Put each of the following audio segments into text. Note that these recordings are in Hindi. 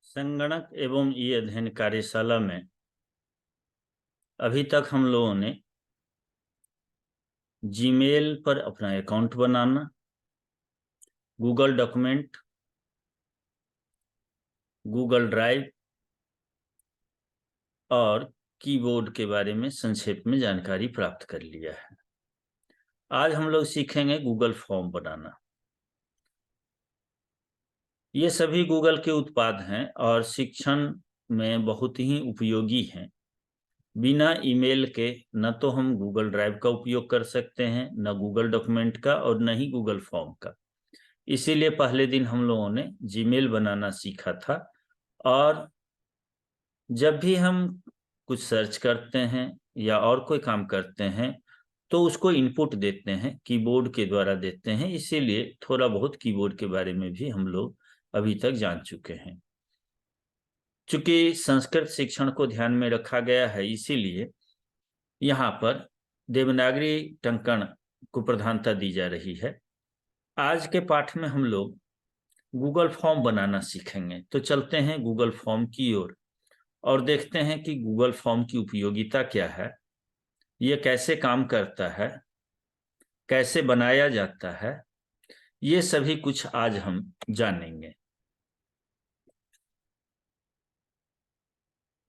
संगणक एवं ई अध्ययन कार्यशाला में अभी तक हम लोगों ने जीमेल पर अपना अकाउंट बनाना, गूगल डॉक्यूमेंट, गूगल ड्राइव और कीबोर्ड के बारे में संक्षेप में जानकारी प्राप्त कर लिया है। आज हम लोग सीखेंगे गूगल फॉर्म बनाना। ये सभी गूगल के उत्पाद हैं और शिक्षण में बहुत ही उपयोगी हैं। बिना ईमेल के न तो हम गूगल ड्राइव का उपयोग कर सकते हैं, न गूगल डॉक्यूमेंट का और न ही गूगल फॉर्म का। इसीलिए पहले दिन हम लोगों ने जीमेल बनाना सीखा था। और जब भी हम कुछ सर्च करते हैं या और कोई काम करते हैं तो उसको इनपुट देते हैं, कीबोर्ड के द्वारा देते हैं। इसीलिए थोड़ा बहुत कीबोर्ड के बारे में भी हम लोग अभी तक जान चुके हैं। चूंकि संस्कृत शिक्षण को ध्यान में रखा गया है, इसीलिए यहाँ पर देवनागरी टंकण को प्रधानता दी जा रही है। आज के पाठ में हम लोग गूगल फॉर्म बनाना सीखेंगे। तो चलते हैं गूगल फॉर्म की ओर और देखते हैं कि गूगल फॉर्म की उपयोगिता क्या है, ये कैसे काम करता है, कैसे बनाया जाता है, ये सभी कुछ आज हम जानेंगे।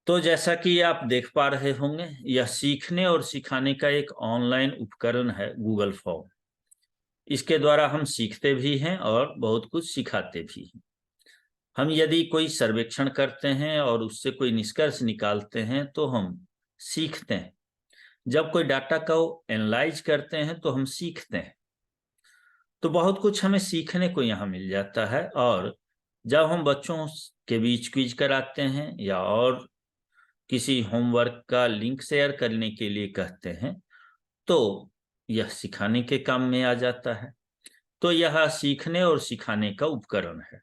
तो जैसा कि आप देख पा रहे होंगे, यह सीखने और सिखाने का एक ऑनलाइन उपकरण है गूगल फॉर्म। इसके द्वारा हम सीखते भी हैं और बहुत कुछ सिखाते भी हैं। हम यदि कोई सर्वेक्षण करते हैं और उससे कोई निष्कर्ष निकालते हैं तो हम सीखते हैं। जब कोई डाटा को एनालाइज करते हैं तो हम सीखते हैं। तो बहुत कुछ हमें सीखने को यहाँ मिल जाता है। और जब हम बच्चों के बीच क्विज कराते हैं या और किसी होमवर्क का लिंक शेयर करने के लिए कहते हैं तो यह सिखाने के काम में आ जाता है। तो यह सीखने और सिखाने का उपकरण है।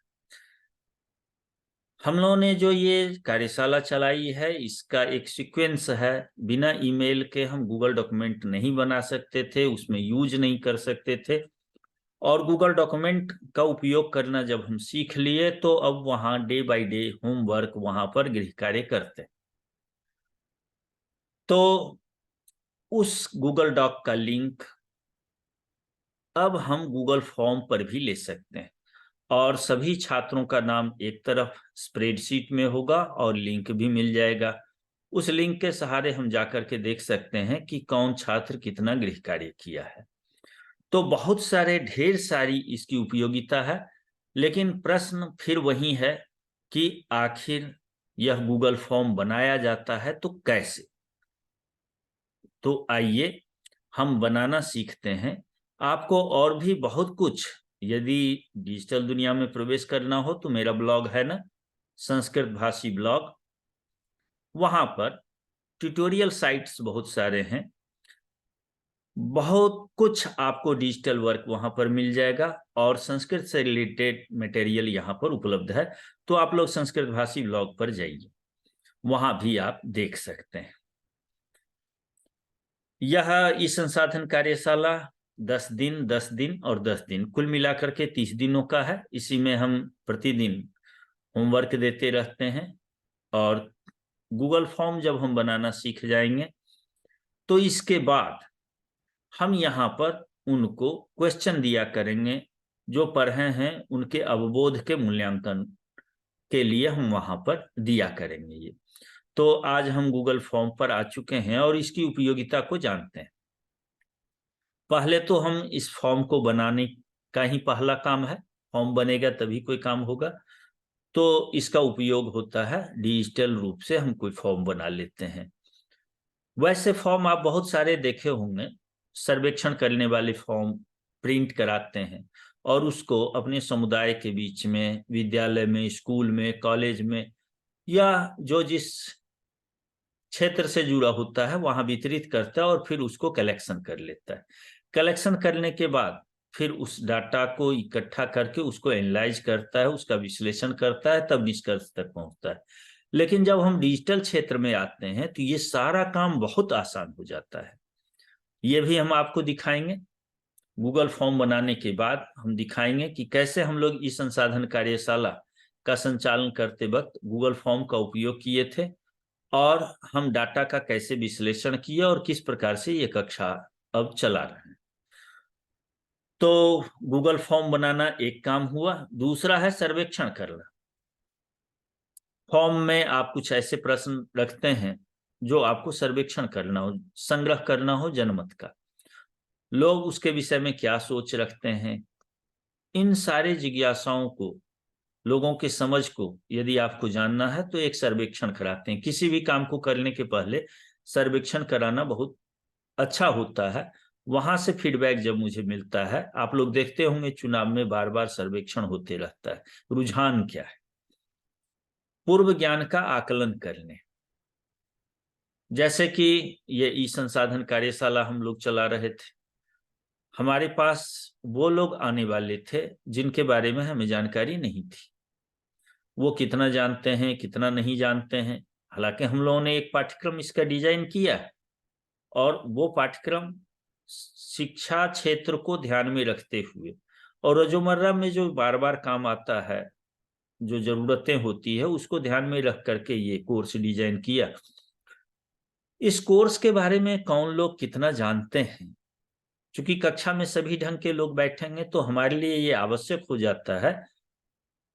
हम लोगों ने जो ये कार्यशाला चलाई है, इसका एक सीक्वेंस है। बिना ईमेल के हम गूगल डॉक्यूमेंट नहीं बना सकते थे, उसमें यूज नहीं कर सकते थे। और गूगल डॉक्यूमेंट का उपयोग करना जब हम सीख लिए तो अब वहां डे बाय डे होमवर्क वहां पर गृह कार्य करते हैं। तो उस गूगल डॉक का लिंक अब हम गूगल फॉर्म पर भी ले सकते हैं। और सभी छात्रों का नाम एक तरफ स्प्रेडशीट में होगा और लिंक भी मिल जाएगा। उस लिंक के सहारे हम जाकर के देख सकते हैं कि कौन छात्र कितना गृह कार्य किया है। तो बहुत सारे ढेर सारी इसकी उपयोगिता है। लेकिन प्रश्न फिर वही है कि आखिर यह गूगल फॉर्म बनाया जाता है तो कैसे। तो आइए हम बनाना सीखते हैं। आपको और भी बहुत कुछ यदि डिजिटल दुनिया में प्रवेश करना हो तो मेरा ब्लॉग है ना, संस्कृत भाषी ब्लॉग। वहां पर ट्यूटोरियल साइट्स बहुत सारे हैं। बहुत कुछ आपको डिजिटल वर्क वहां पर मिल जाएगा और संस्कृत से रिलेटेड मटेरियल यहाँ पर उपलब्ध है। तो आप लोग संस्कृत भाषी ब्लॉग पर जाइए, वहां भी आप देख सकते हैं। यह ई संसाधन कार्यशाला 10 दिन 10 दिन और 10 दिन कुल मिलाकर के 30 दिनों का है। इसी में हम प्रतिदिन होमवर्क देते रहते हैं। और गूगल फॉर्म जब हम बनाना सीख जाएंगे तो इसके बाद हम यहाँ पर उनको क्वेश्चन दिया करेंगे। जो पढ़े हैं उनके अवबोध के मूल्यांकन के लिए हम वहां पर दिया करेंगे ये। तो आज हम गूगल फॉर्म पर आ चुके हैं और इसकी उपयोगिता को जानते हैं। पहले तो हम इस फॉर्म को बनाने का ही पहला काम है। फॉर्म बनेगा तभी कोई काम होगा। तो इसका उपयोग होता है डिजिटल रूप से हम कोई फॉर्म बना लेते हैं। वैसे फॉर्म आप बहुत सारे देखे होंगे। सर्वेक्षण करने वाले फॉर्म प्रिंट कराते हैं और उसको अपने समुदाय के बीच में, विद्यालय में, स्कूल में, कॉलेज में या जो जिस क्षेत्र से जुड़ा होता है वहां वितरित करता है और फिर उसको कलेक्शन कर लेता है। कलेक्शन करने के बाद फिर उस डाटा को इकट्ठा करके उसको एनालाइज करता है, उसका विश्लेषण करता है, तब निष्कर्ष तक पहुंचता है। लेकिन जब हम डिजिटल क्षेत्र में आते हैं तो ये सारा काम बहुत आसान हो जाता है। ये भी हम आपको दिखाएंगे। गूगल फॉर्म बनाने के बाद हम दिखाएंगे कि कैसे हम लोग ई संसाधन कार्यशाला का संचालन करते वक्त गूगल फॉर्म का उपयोग किए थे और हम डाटा का कैसे विश्लेषण किए और किस प्रकार से ये कक्षा अब चला रहे हैं। तो गूगल फॉर्म बनाना एक काम हुआ। दूसरा है सर्वेक्षण करना। फॉर्म में आप कुछ ऐसे प्रश्न रखते हैं जो आपको सर्वेक्षण करना हो, संग्रह करना हो जनमत का, लोग उसके विषय में क्या सोच रखते हैं। इन सारे जिज्ञासाओं को, लोगों के समझ को यदि आपको जानना है तो एक सर्वेक्षण कराते हैं। किसी भी काम को करने के पहले सर्वेक्षण कराना बहुत अच्छा होता है। वहां से फीडबैक जब मुझे मिलता है, आप लोग देखते होंगे चुनाव में बार बार सर्वेक्षण होते रहता है। रुझान क्या है? पूर्व ज्ञान का आकलन करने, जैसे कि ये ई संसाधन कार्यशाला हम लोग चला रहे थे, हमारे पास वो लोग आने वाले थे जिनके बारे में हमें जानकारी नहीं थी। वो कितना जानते हैं, कितना नहीं जानते हैं। हालांकि हम लोगों ने एक पाठ्यक्रम इसका डिजाइन किया है और वो पाठ्यक्रम शिक्षा क्षेत्र को ध्यान में रखते हुए और रोजमर्रा में जो बार बार काम आता है, जो जरूरतें होती है, उसको ध्यान में रख करके ये कोर्स डिजाइन किया। इस कोर्स के बारे में कौन लोग कितना जानते हैं, क्योंकि कक्षा में सभी ढंग के लोग बैठेंगे तो हमारे लिए ये आवश्यक हो जाता है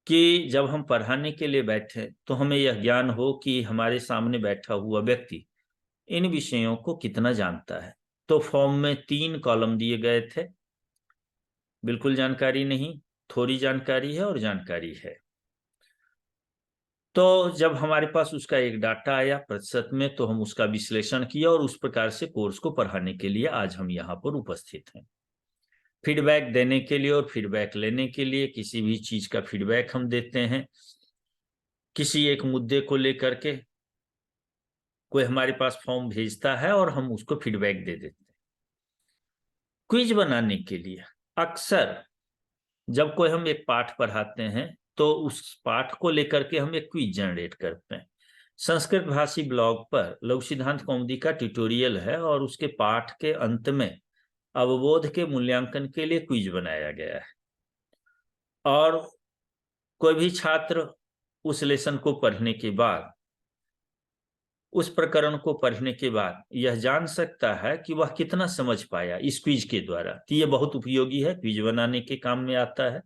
कि जब हम पढ़ाने के लिए बैठे तो हमें यह ज्ञान हो कि हमारे सामने बैठा हुआ व्यक्ति इन विषयों को कितना जानता है। तो फॉर्म में 3 कॉलम दिए गए थे। बिल्कुल जानकारी नहीं, थोड़ी जानकारी है और जानकारी है। तो जब हमारे पास उसका एक डाटा आया प्रतिशत में, तो हम उसका विश्लेषण किया और उस प्रकार से कोर्स को पढ़ाने के लिए आज हम यहाँ पर उपस्थित हैं। फीडबैक देने के लिए और फीडबैक लेने के लिए, किसी भी चीज का फीडबैक हम देते हैं। किसी एक मुद्दे को लेकर के कोई हमारे पास फॉर्म भेजता है और हम उसको फीडबैक दे देते हैं। क्विज बनाने के लिए अक्सर जब कोई हम एक पाठ पढ़ाते हैं तो उस पाठ को लेकर के हम एक क्विज जनरेट करते हैं। संस्कृत भाषी ब्लॉग पर लघु सिद्धांत कौमुदी का ट्यूटोरियल है और उसके पाठ के अंत में अवबोध के मूल्यांकन के लिए क्विज बनाया गया है। और कोई भी छात्र उस लेसन को पढ़ने के बाद, उस प्रकरण को पढ़ने के बाद यह जान सकता है कि वह कितना समझ पाया इस क्विज के द्वारा। तो यह बहुत उपयोगी है, क्विज बनाने के काम में आता है।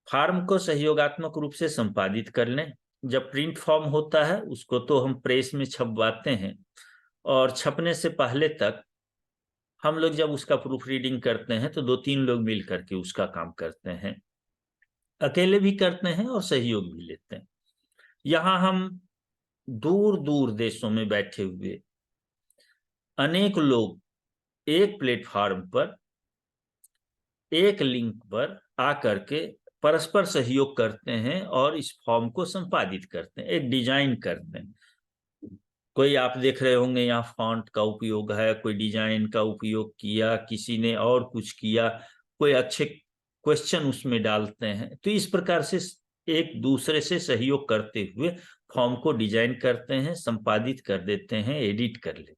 फॉर्म को सहयोगात्मक रूप से संपादित कर लें। जब प्रिंट फॉर्म होता है उसको तो हम प्रेस में छपवाते हैं और छपने से पहले तक हम लोग जब उसका प्रूफ रीडिंग करते हैं तो 2-3 लोग मिल करके उसका काम करते हैं। अकेले भी करते हैं और सहयोग भी लेते हैं। यहाँ हम दूर दूर देशों में बैठे हुए अनेक लोग एक प्लेटफॉर्म पर, एक लिंक पर आकर के परस्पर सहयोग करते हैं और इस फॉर्म को संपादित करते हैं, एक डिजाइन करते हैं। कोई आप देख रहे होंगे यहाँ फॉन्ट का उपयोग है, कोई डिजाइन का उपयोग किया, किसी ने और कुछ किया, कोई अच्छे क्वेश्चन उसमें डालते हैं। तो इस प्रकार से एक दूसरे से सहयोग करते हुए फॉर्म को डिजाइन करते हैं, संपादित कर देते हैं, एडिट कर लेते हैं।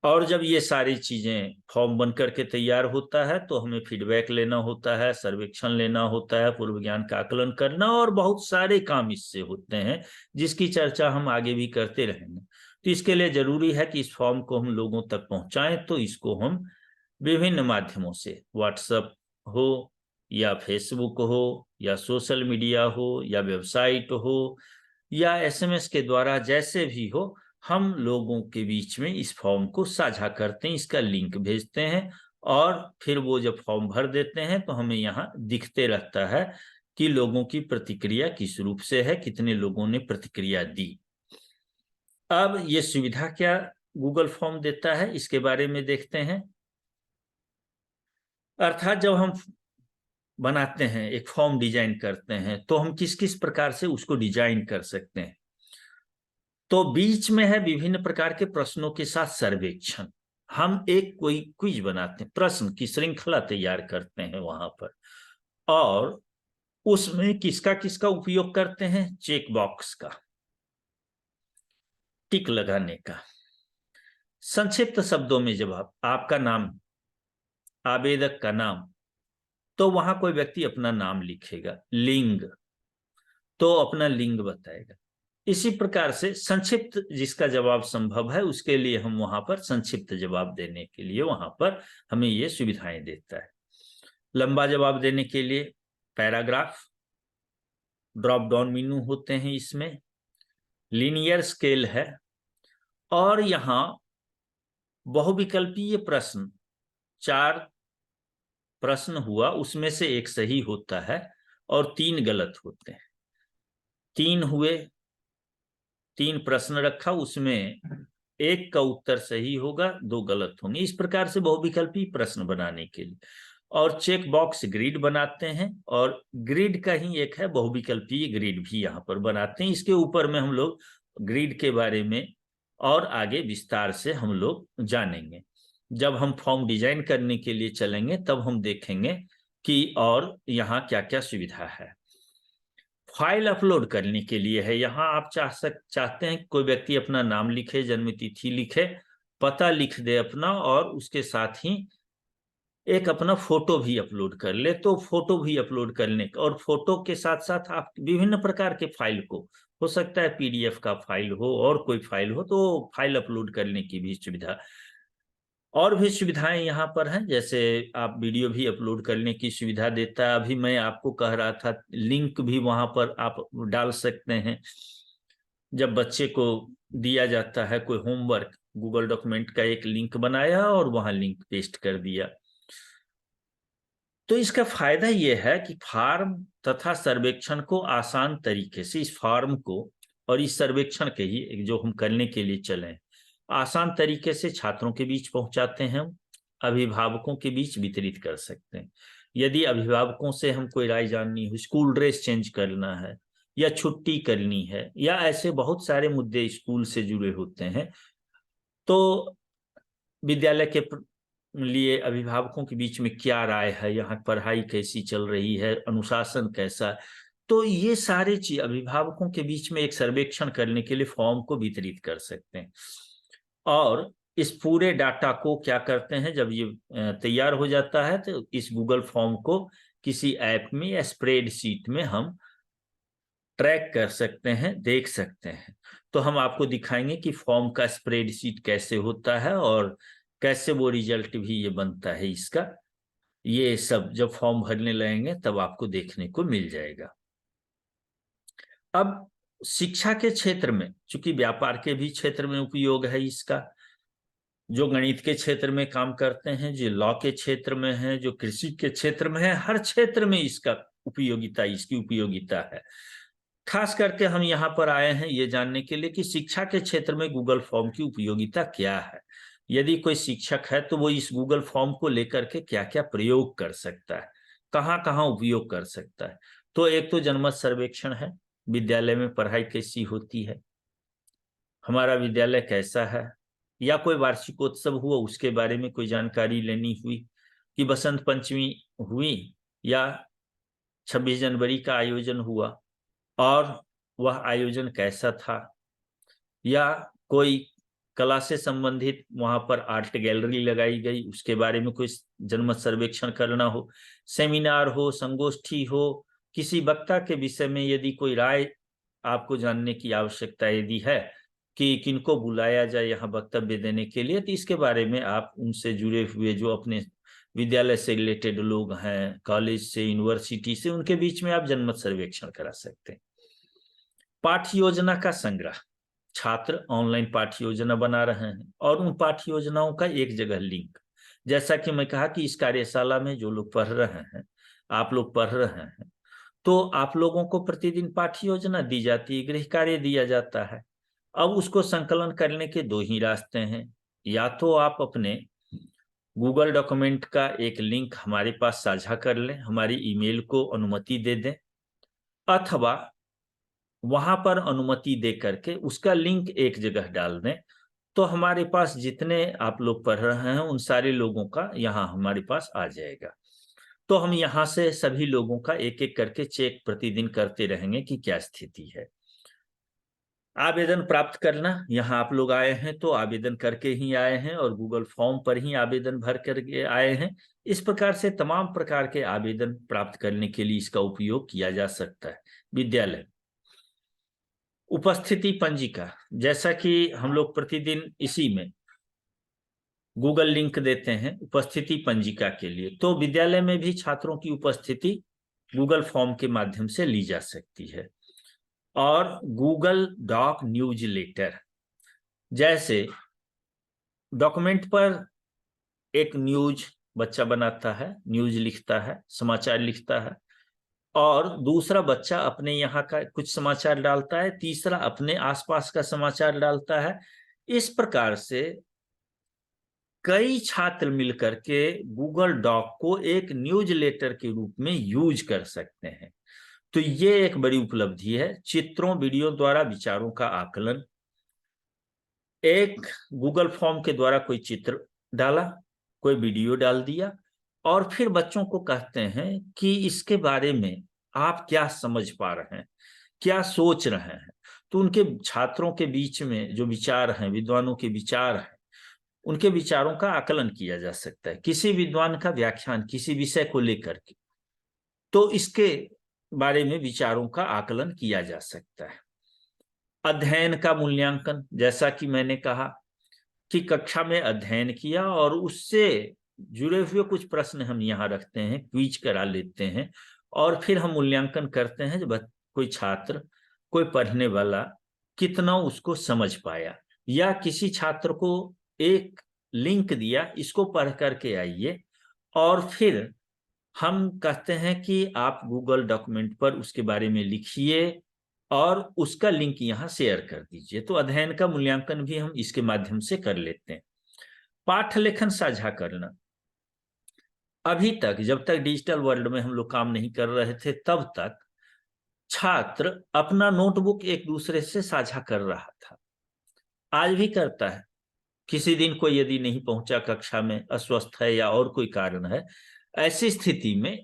और जब ये सारी चीजें फॉर्म बन करके तैयार होता है तो हमें फीडबैक लेना होता है, सर्वेक्षण लेना होता है, पूर्व ज्ञान का आकलन करना और बहुत सारे काम इससे होते हैं जिसकी चर्चा हम आगे भी करते रहेंगे। तो इसके लिए जरूरी है कि इस फॉर्म को हम लोगों तक पहुंचाएं। तो इसको हम विभिन्न माध्यमों से, व्हाट्सएप हो या फेसबुक हो या सोशल मीडिया हो या वेबसाइट हो या एसएमएस के द्वारा, जैसे भी हो, हम लोगों के बीच में इस फॉर्म को साझा करते हैं, इसका लिंक भेजते हैं और फिर वो जब फॉर्म भर देते हैं तो हमें यहाँ दिखते रहता है कि लोगों की प्रतिक्रिया किस रूप से है, कितने लोगों ने प्रतिक्रिया दी। अब ये सुविधा क्या गूगल फॉर्म देता है, इसके बारे में देखते हैं। अर्थात जब हम बनाते हैं, एक फॉर्म डिजाइन करते हैं, तो हम किस किस प्रकार से उसको डिजाइन कर सकते हैं। तो बीच में है विभिन्न प्रकार के प्रश्नों के साथ सर्वेक्षण। हम एक कोई क्विज बनाते हैं, प्रश्न की श्रृंखला तैयार करते हैं वहां पर, और उसमें किसका किसका उपयोग करते हैं, चेक बॉक्स का, टिक लगाने का। संक्षिप्त शब्दों में जब आपका नाम, आवेदक का नाम, तो वहां कोई व्यक्ति अपना नाम लिखेगा, लिंग तो अपना लिंग बताएगा। इसी प्रकार से संक्षिप्त जिसका जवाब संभव है उसके लिए हम वहां पर संक्षिप्त जवाब देने के लिए वहां पर हमें ये सुविधाएं देता है। लंबा जवाब देने के लिए पैराग्राफ, ड्रॉप डाउन मेनू होते हैं इसमें, लीनियर स्केल है, और यहां बहुविकल्पीय प्रश्न, 4 प्रश्न हुआ उसमें से एक सही होता है और 3 गलत होते हैं। 3 हुए, 3 प्रश्न रखा, उसमें एक का उत्तर सही होगा, 2 गलत होंगे। इस प्रकार से बहुविकल्पी प्रश्न बनाने के लिए और चेक बॉक्स ग्रिड बनाते हैं, और ग्रिड का ही एक है बहुविकल्पीय ग्रिड भी यहाँ पर बनाते हैं। इसके ऊपर में हम लोग ग्रिड के बारे में और आगे विस्तार से हम लोग जानेंगे। जब हम फॉर्म डिजाइन करने के लिए चलेंगे तब हम देखेंगे कि और यहाँ क्या क्या सुविधा है। फाइल अपलोड करने के लिए है, यहाँ आप चाहते हैं कोई व्यक्ति अपना नाम लिखे, जन्म तिथि लिखे, पता लिख दे अपना, और उसके साथ ही एक अपना फोटो भी अपलोड कर ले। तो फोटो भी अपलोड करने और फोटो के साथ साथ आप विभिन्न प्रकार के फाइल को, हो सकता है PDF का फाइल हो और कोई फाइल हो, तो फाइल अपलोड करने की भी सुविधा। और भी सुविधाएं यहाँ पर हैं, जैसे आप वीडियो भी अपलोड करने की सुविधा देता है। अभी मैं आपको कह रहा था लिंक भी वहां पर आप डाल सकते हैं। जब बच्चे को दिया जाता है कोई होमवर्क, गूगल डॉक्यूमेंट का एक लिंक बनाया और वहां लिंक पेस्ट कर दिया। तो इसका फायदा यह है कि फॉर्म तथा सर्वेक्षण को आसान तरीके से, इस फॉर्म को और इस सर्वेक्षण के ही जो हम करने के लिए चले, आसान तरीके से छात्रों के बीच पहुंचाते हैं, अभिभावकों के बीच वितरित कर सकते हैं। यदि अभिभावकों से हम कोई राय जाननी हो, स्कूल ड्रेस चेंज करना है या छुट्टी करनी है, या ऐसे बहुत सारे मुद्दे स्कूल से जुड़े होते हैं, तो विद्यालय के लिए अभिभावकों के बीच में क्या राय है, यहाँ पढ़ाई कैसी चल रही है, अनुशासन कैसा, तो ये सारे चीज अभिभावकों के बीच में एक सर्वेक्षण करने के लिए फॉर्म को वितरित कर सकते हैं। और इस पूरे डाटा को क्या करते हैं, जब ये तैयार हो जाता है तो इस गूगल फॉर्म को किसी ऐप में या स्प्रेडशीट में हम ट्रैक कर सकते हैं, देख सकते हैं। तो हम आपको दिखाएंगे कि फॉर्म का स्प्रेडशीट कैसे होता है और कैसे वो रिजल्ट भी ये बनता है इसका। ये सब जब फॉर्म भरने लगेंगे तब आपको देखने को मिल जाएगा। अब शिक्षा के क्षेत्र में, चूंकि व्यापार के भी क्षेत्र में उपयोग है इसका, जो गणित के क्षेत्र में काम करते हैं, जो लॉ के क्षेत्र में है, जो कृषि के क्षेत्र में है, हर क्षेत्र में इसका उपयोगिता, इसकी उपयोगिता है। खास करके हम यहाँ पर आए हैं ये जानने के लिए कि शिक्षा के क्षेत्र में गूगल फॉर्म की उपयोगिता क्या है। यदि कोई शिक्षक है तो वो इस गूगल फॉर्म को लेकर के क्या क्या प्रयोग कर सकता है, कहाँ कहाँ उपयोग कर सकता है। तो एक तो जनमत सर्वेक्षण है, विद्यालय में पढ़ाई कैसी होती है, हमारा विद्यालय कैसा है, या कोई वार्षिकोत्सव हुआ उसके बारे में कोई जानकारी लेनी हुई, कि बसंत पंचमी हुई या 26 जनवरी का आयोजन हुआ और वह आयोजन कैसा था, या कोई कला से संबंधित वहां पर आर्ट गैलरी लगाई गई उसके बारे में कोई जनमत सर्वेक्षण करना हो, सेमिनार हो, संगोष्ठी हो, किसी वक्ता के विषय में यदि कोई राय आपको जानने की आवश्यकता यदि है कि किनको बुलाया जाए यहाँ वक्तव्य देने के लिए, तो इसके बारे में आप उनसे जुड़े हुए जो अपने विद्यालय से रिलेटेड लोग हैं, कॉलेज से, यूनिवर्सिटी से, उनके बीच में आप जनमत सर्वेक्षण करा सकते हैं। पाठ्य योजना का संग्रह, छात्र ऑनलाइन पाठ्य योजना बना रहे हैं और उन पाठ्य योजनाओं का एक जगह लिंक, जैसा कि मैं कहा कि इस कार्यशाला में जो लोग पढ़ रहे हैं, आप लोग पढ़ रहे हैं, तो आप लोगों को प्रतिदिन पाठ्य योजना दी जाती है, गृह कार्य दिया जाता है। अब उसको संकलन करने के 2 ही रास्ते हैं, या तो आप अपने गूगल डॉक्यूमेंट का एक लिंक हमारे पास साझा कर लें, हमारी ईमेल को अनुमति दे दें, अथवा वहां पर अनुमति दे करके उसका लिंक एक जगह डाल दें, तो हमारे पास जितने आप लोग पढ़ रहे हैं उन सारे लोगों का यहाँ हमारे पास आ जाएगा। तो हम यहाँ से सभी लोगों का एक एक करके चेक प्रतिदिन करते रहेंगे कि क्या स्थिति है। आवेदन प्राप्त करना, यहाँ आप लोग आए हैं तो आवेदन करके ही आए हैं और गूगल फॉर्म पर ही आवेदन भर करके आए हैं। इस प्रकार से तमाम प्रकार के आवेदन प्राप्त करने के लिए इसका उपयोग किया जा सकता है। विद्यालय उपस्थिति पंजिका, जैसा कि हम लोग प्रतिदिन इसी में गूगल लिंक देते हैं उपस्थिति पंजिका के लिए, तो विद्यालय में भी छात्रों की उपस्थिति गूगल फॉर्म के माध्यम से ली जा सकती है। और गूगल डॉक न्यूज लेटर, जैसे डॉक्यूमेंट पर एक न्यूज बच्चा बनाता है, न्यूज लिखता है, समाचार लिखता है, और दूसरा बच्चा अपने यहाँ का कुछ समाचार डालता है, तीसरा अपने आसपास का समाचार डालता है। इस प्रकार से कई छात्र मिलकर के गूगल डॉक को एक न्यूज लेटर के रूप में यूज कर सकते हैं। तो ये एक बड़ी उपलब्धि है। चित्रों वीडियो द्वारा विचारों का आकलन, एक गूगल फॉर्म के द्वारा कोई चित्र डाला, कोई वीडियो डाल दिया, और फिर बच्चों को कहते हैं कि इसके बारे में आप क्या समझ पा रहे हैं, क्या सोच रहे हैं। तो उनके छात्रों के बीच में जो विचार हैं, विद्वानों के विचार हैं, उनके विचारों का आकलन किया जा सकता है। किसी विद्वान का व्याख्यान किसी विषय को लेकर के, तो इसके बारे में विचारों का आकलन किया जा सकता है। अध्ययन का मूल्यांकन, जैसा कि मैंने कहा कि कक्षा में अध्ययन किया और उससे जुड़े हुए कुछ प्रश्न हम यहाँ रखते हैं, क्विज करा लेते हैं, और फिर हम मूल्यांकन करते हैं जब कोई छात्र, कोई पढ़ने वाला कितना उसको समझ पाया। या किसी छात्र को एक लिंक दिया, इसको पढ़ करके आइए, और फिर हम कहते हैं कि आप गूगल डॉक्यूमेंट पर उसके बारे में लिखिए और उसका लिंक यहाँ शेयर कर दीजिए। तो अध्ययन का मूल्यांकन भी हम इसके माध्यम से कर लेते हैं। पाठ लेखन साझा करना, अभी तक जब तक डिजिटल वर्ल्ड में हम लोग काम नहीं कर रहे थे तब तक छात्र अपना नोटबुक एक दूसरे से साझा कर रहा था, आज भी करता है। किसी दिन कोई यदि नहीं पहुंचा कक्षा में, अस्वस्थ है या और कोई कारण है, ऐसी स्थिति में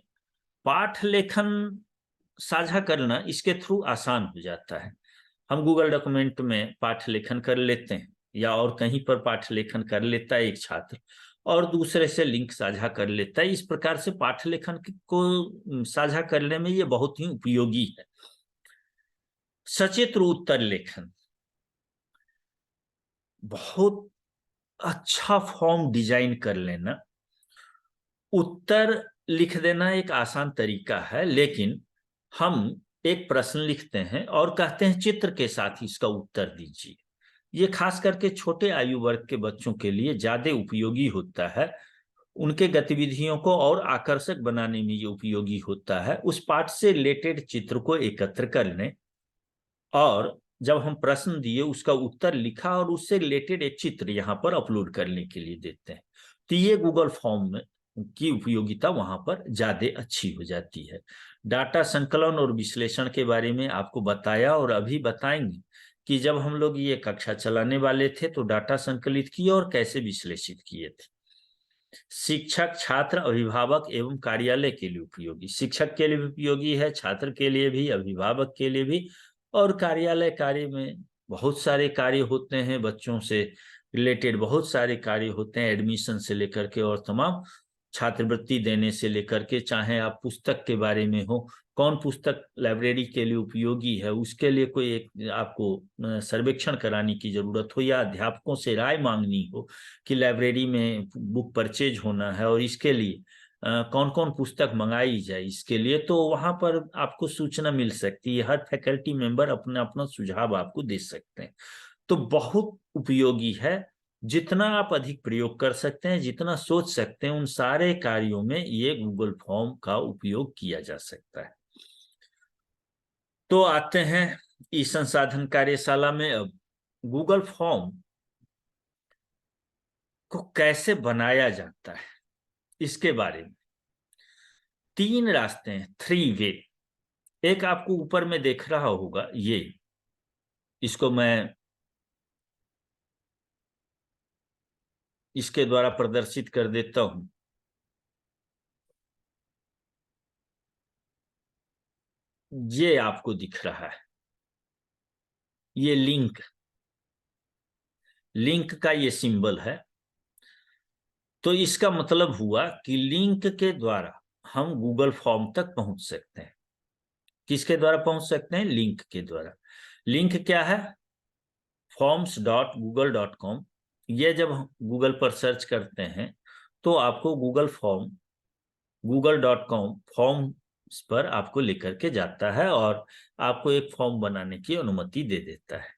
पाठ लेखन साझा करना इसके थ्रू आसान हो जाता है। हम गूगल डॉक्यूमेंट में पाठ लेखन कर लेते हैं, या और कहीं पर पाठ लेखन कर लेता है एक छात्र, और दूसरे से लिंक साझा कर लेता है। इस प्रकार से पाठ लेखन को साझा करने में ये बहुत ही उपयोगी है। सचित्र उत्तर लेखन, बहुत अच्छा फॉर्म डिजाइन कर लेना। उत्तर लिख देना एक आसान तरीका है, लेकिन हम एक प्रश्न लिखते हैं और कहते हैं चित्र के साथ इसका उत्तर दीजिए। ये खास करके छोटे आयु वर्ग के बच्चों के लिए ज्यादा उपयोगी होता है। उनके गतिविधियों को और आकर्षक बनाने में ये उपयोगी होता है। उस पाठ से रिलेटेड चित्र को एकत्र कर लें, और जब हम प्रश्न दिए उसका उत्तर लिखा और उससे रिलेटेड एक चित्र यहाँ पर अपलोड करने के लिए देते हैं। तो ये गूगल फॉर्म में की उपयोगिता वहां पर ज्यादा अच्छी हो जाती है। डाटा संकलन और विश्लेषण के बारे में आपको बताया, और अभी बताएंगे कि जब हम लोग ये कक्षा चलाने वाले थे तो डाटा संकलित किए और कैसे विश्लेषित किए थे। शिक्षक, छात्र, अभिभावक एवं कार्यालय के लिए उपयोगी, शिक्षक के लिए भी उपयोगी है, छात्र के लिए भी, अभिभावक के लिए भी। और कार्यालय कार्य में बहुत सारे कार्य होते हैं, बच्चों से रिलेटेड बहुत सारे कार्य होते हैं, एडमिशन से लेकर के और तमाम छात्रवृत्ति देने से लेकर के, चाहे आप पुस्तक के बारे में हो, कौन पुस्तक लाइब्रेरी के लिए उपयोगी है, उसके लिए कोई एक आपको सर्वेक्षण कराने की जरूरत हो, या अध्यापकों से राय मांगनी हो कि लाइब्रेरी में बुक परचेज होना है और इसके लिए कौन कौन पुस्तक मंगाई जाए, इसके लिए तो वहां पर आपको सूचना मिल सकती है। हर फैकल्टी मेंबर अपना अपना सुझाव आपको दे सकते हैं। तो बहुत उपयोगी है। जितना आप अधिक प्रयोग कर सकते हैं, जितना सोच सकते हैं, उन सारे कार्यों में ये गूगल फॉर्म का उपयोग किया जा सकता है। तो आते हैं ई संसाधन कार्यशाला में। अब गूगल फॉर्म को कैसे बनाया जाता है इसके बारे में 3 रास्ते हैं, 3 वे। एक आपको ऊपर में देख रहा होगा, ये इसको मैं इसके द्वारा प्रदर्शित कर देता हूं। ये आपको दिख रहा है, ये लिंक का ये सिंबल है। तो इसका मतलब हुआ कि लिंक के द्वारा हम गूगल फॉर्म तक पहुंच सकते हैं। किसके द्वारा पहुंच सकते हैं? लिंक के द्वारा। लिंक क्या है? forms.google.com। ये जब हम गूगल पर सर्च करते हैं तो आपको google.com फॉर्म्स पर आपको लेकर के जाता है और आपको एक फॉर्म बनाने की अनुमति दे देता है।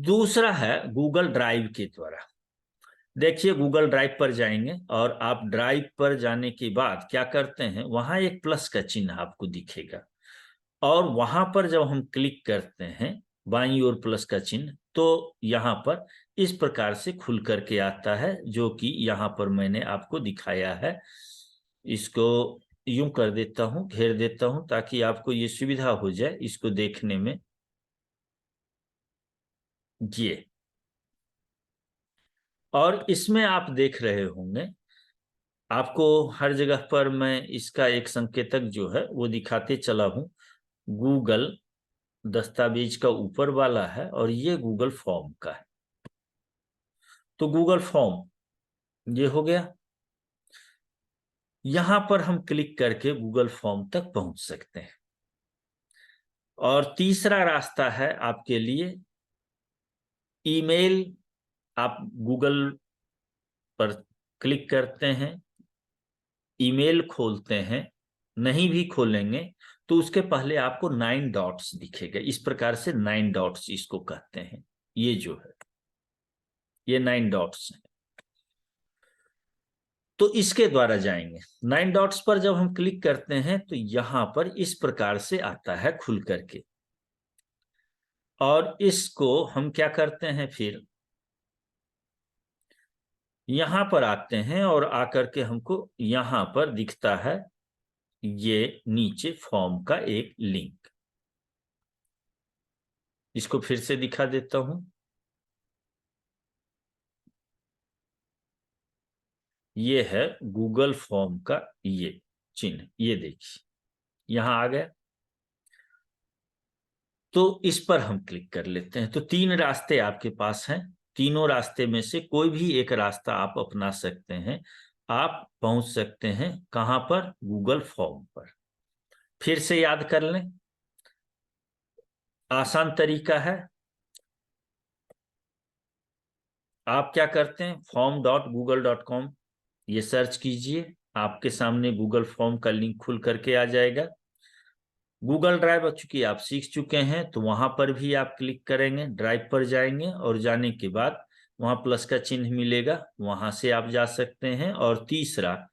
दूसरा है गूगल ड्राइव के द्वारा। देखिए, गूगल ड्राइव पर जाएंगे और आप ड्राइव पर जाने के बाद क्या करते हैं, वहां एक प्लस का चिन्ह आपको दिखेगा और वहां पर जब हम क्लिक करते हैं बाईं ओर प्लस का चिन्ह, तो यहाँ पर इस प्रकार से खुल करके आता है, जो कि यहाँ पर मैंने आपको दिखाया है। इसको यूं कर देता हूं, घेर देता हूं, ताकि आपको ये सुविधा हो जाए इसको देखने में। ये और इसमें आप देख रहे होंगे, आपको हर जगह पर मैं इसका एक संकेतक जो है वो दिखाते चला हूं। गूगल दस्तावेज का ऊपर वाला है और ये गूगल फॉर्म का है। तो गूगल फॉर्म ये हो गया। यहां पर हम क्लिक करके गूगल फॉर्म तक पहुंच सकते हैं। और तीसरा रास्ता है आपके लिए ईमेल। आप गूगल पर क्लिक करते हैं, ईमेल खोलते हैं, नहीं भी खोलेंगे तो उसके पहले आपको 9 डॉट्स दिखेगा। इस प्रकार से 9 डॉट्स इसको कहते हैं। ये जो है ये 9 डॉट्स है। तो इसके द्वारा जाएंगे। 9 डॉट्स पर जब हम क्लिक करते हैं तो यहां पर इस प्रकार से आता है खुल करके। और इसको हम क्या करते हैं, फिर यहां पर आते हैं और आकर के हमको यहां पर दिखता है ये नीचे फॉर्म का एक लिंक। इसको फिर से दिखा देता हूं। ये है गूगल फॉर्म का ये चिन्ह, ये देखिए यहां आ गया। तो इस पर हम क्लिक कर लेते हैं। तो 3 रास्ते आपके पास हैं। तीनों रास्ते में से कोई भी एक रास्ता आप अपना सकते हैं। आप पहुंच सकते हैं कहां पर? गूगल फॉर्म पर। फिर से याद कर लें, आसान तरीका है। आप क्या करते हैं, form.google.com ये सर्च कीजिए, आपके सामने गूगल फॉर्म का लिंक खुल करके आ जाएगा। गूगल ड्राइव चूंकि आप सीख चुके हैं तो वहां पर भी आप क्लिक करेंगे, ड्राइव पर जाएंगे और जाने के बाद वहां प्लस का चिन्ह मिलेगा, वहां से आप जा सकते हैं। और तीसरा,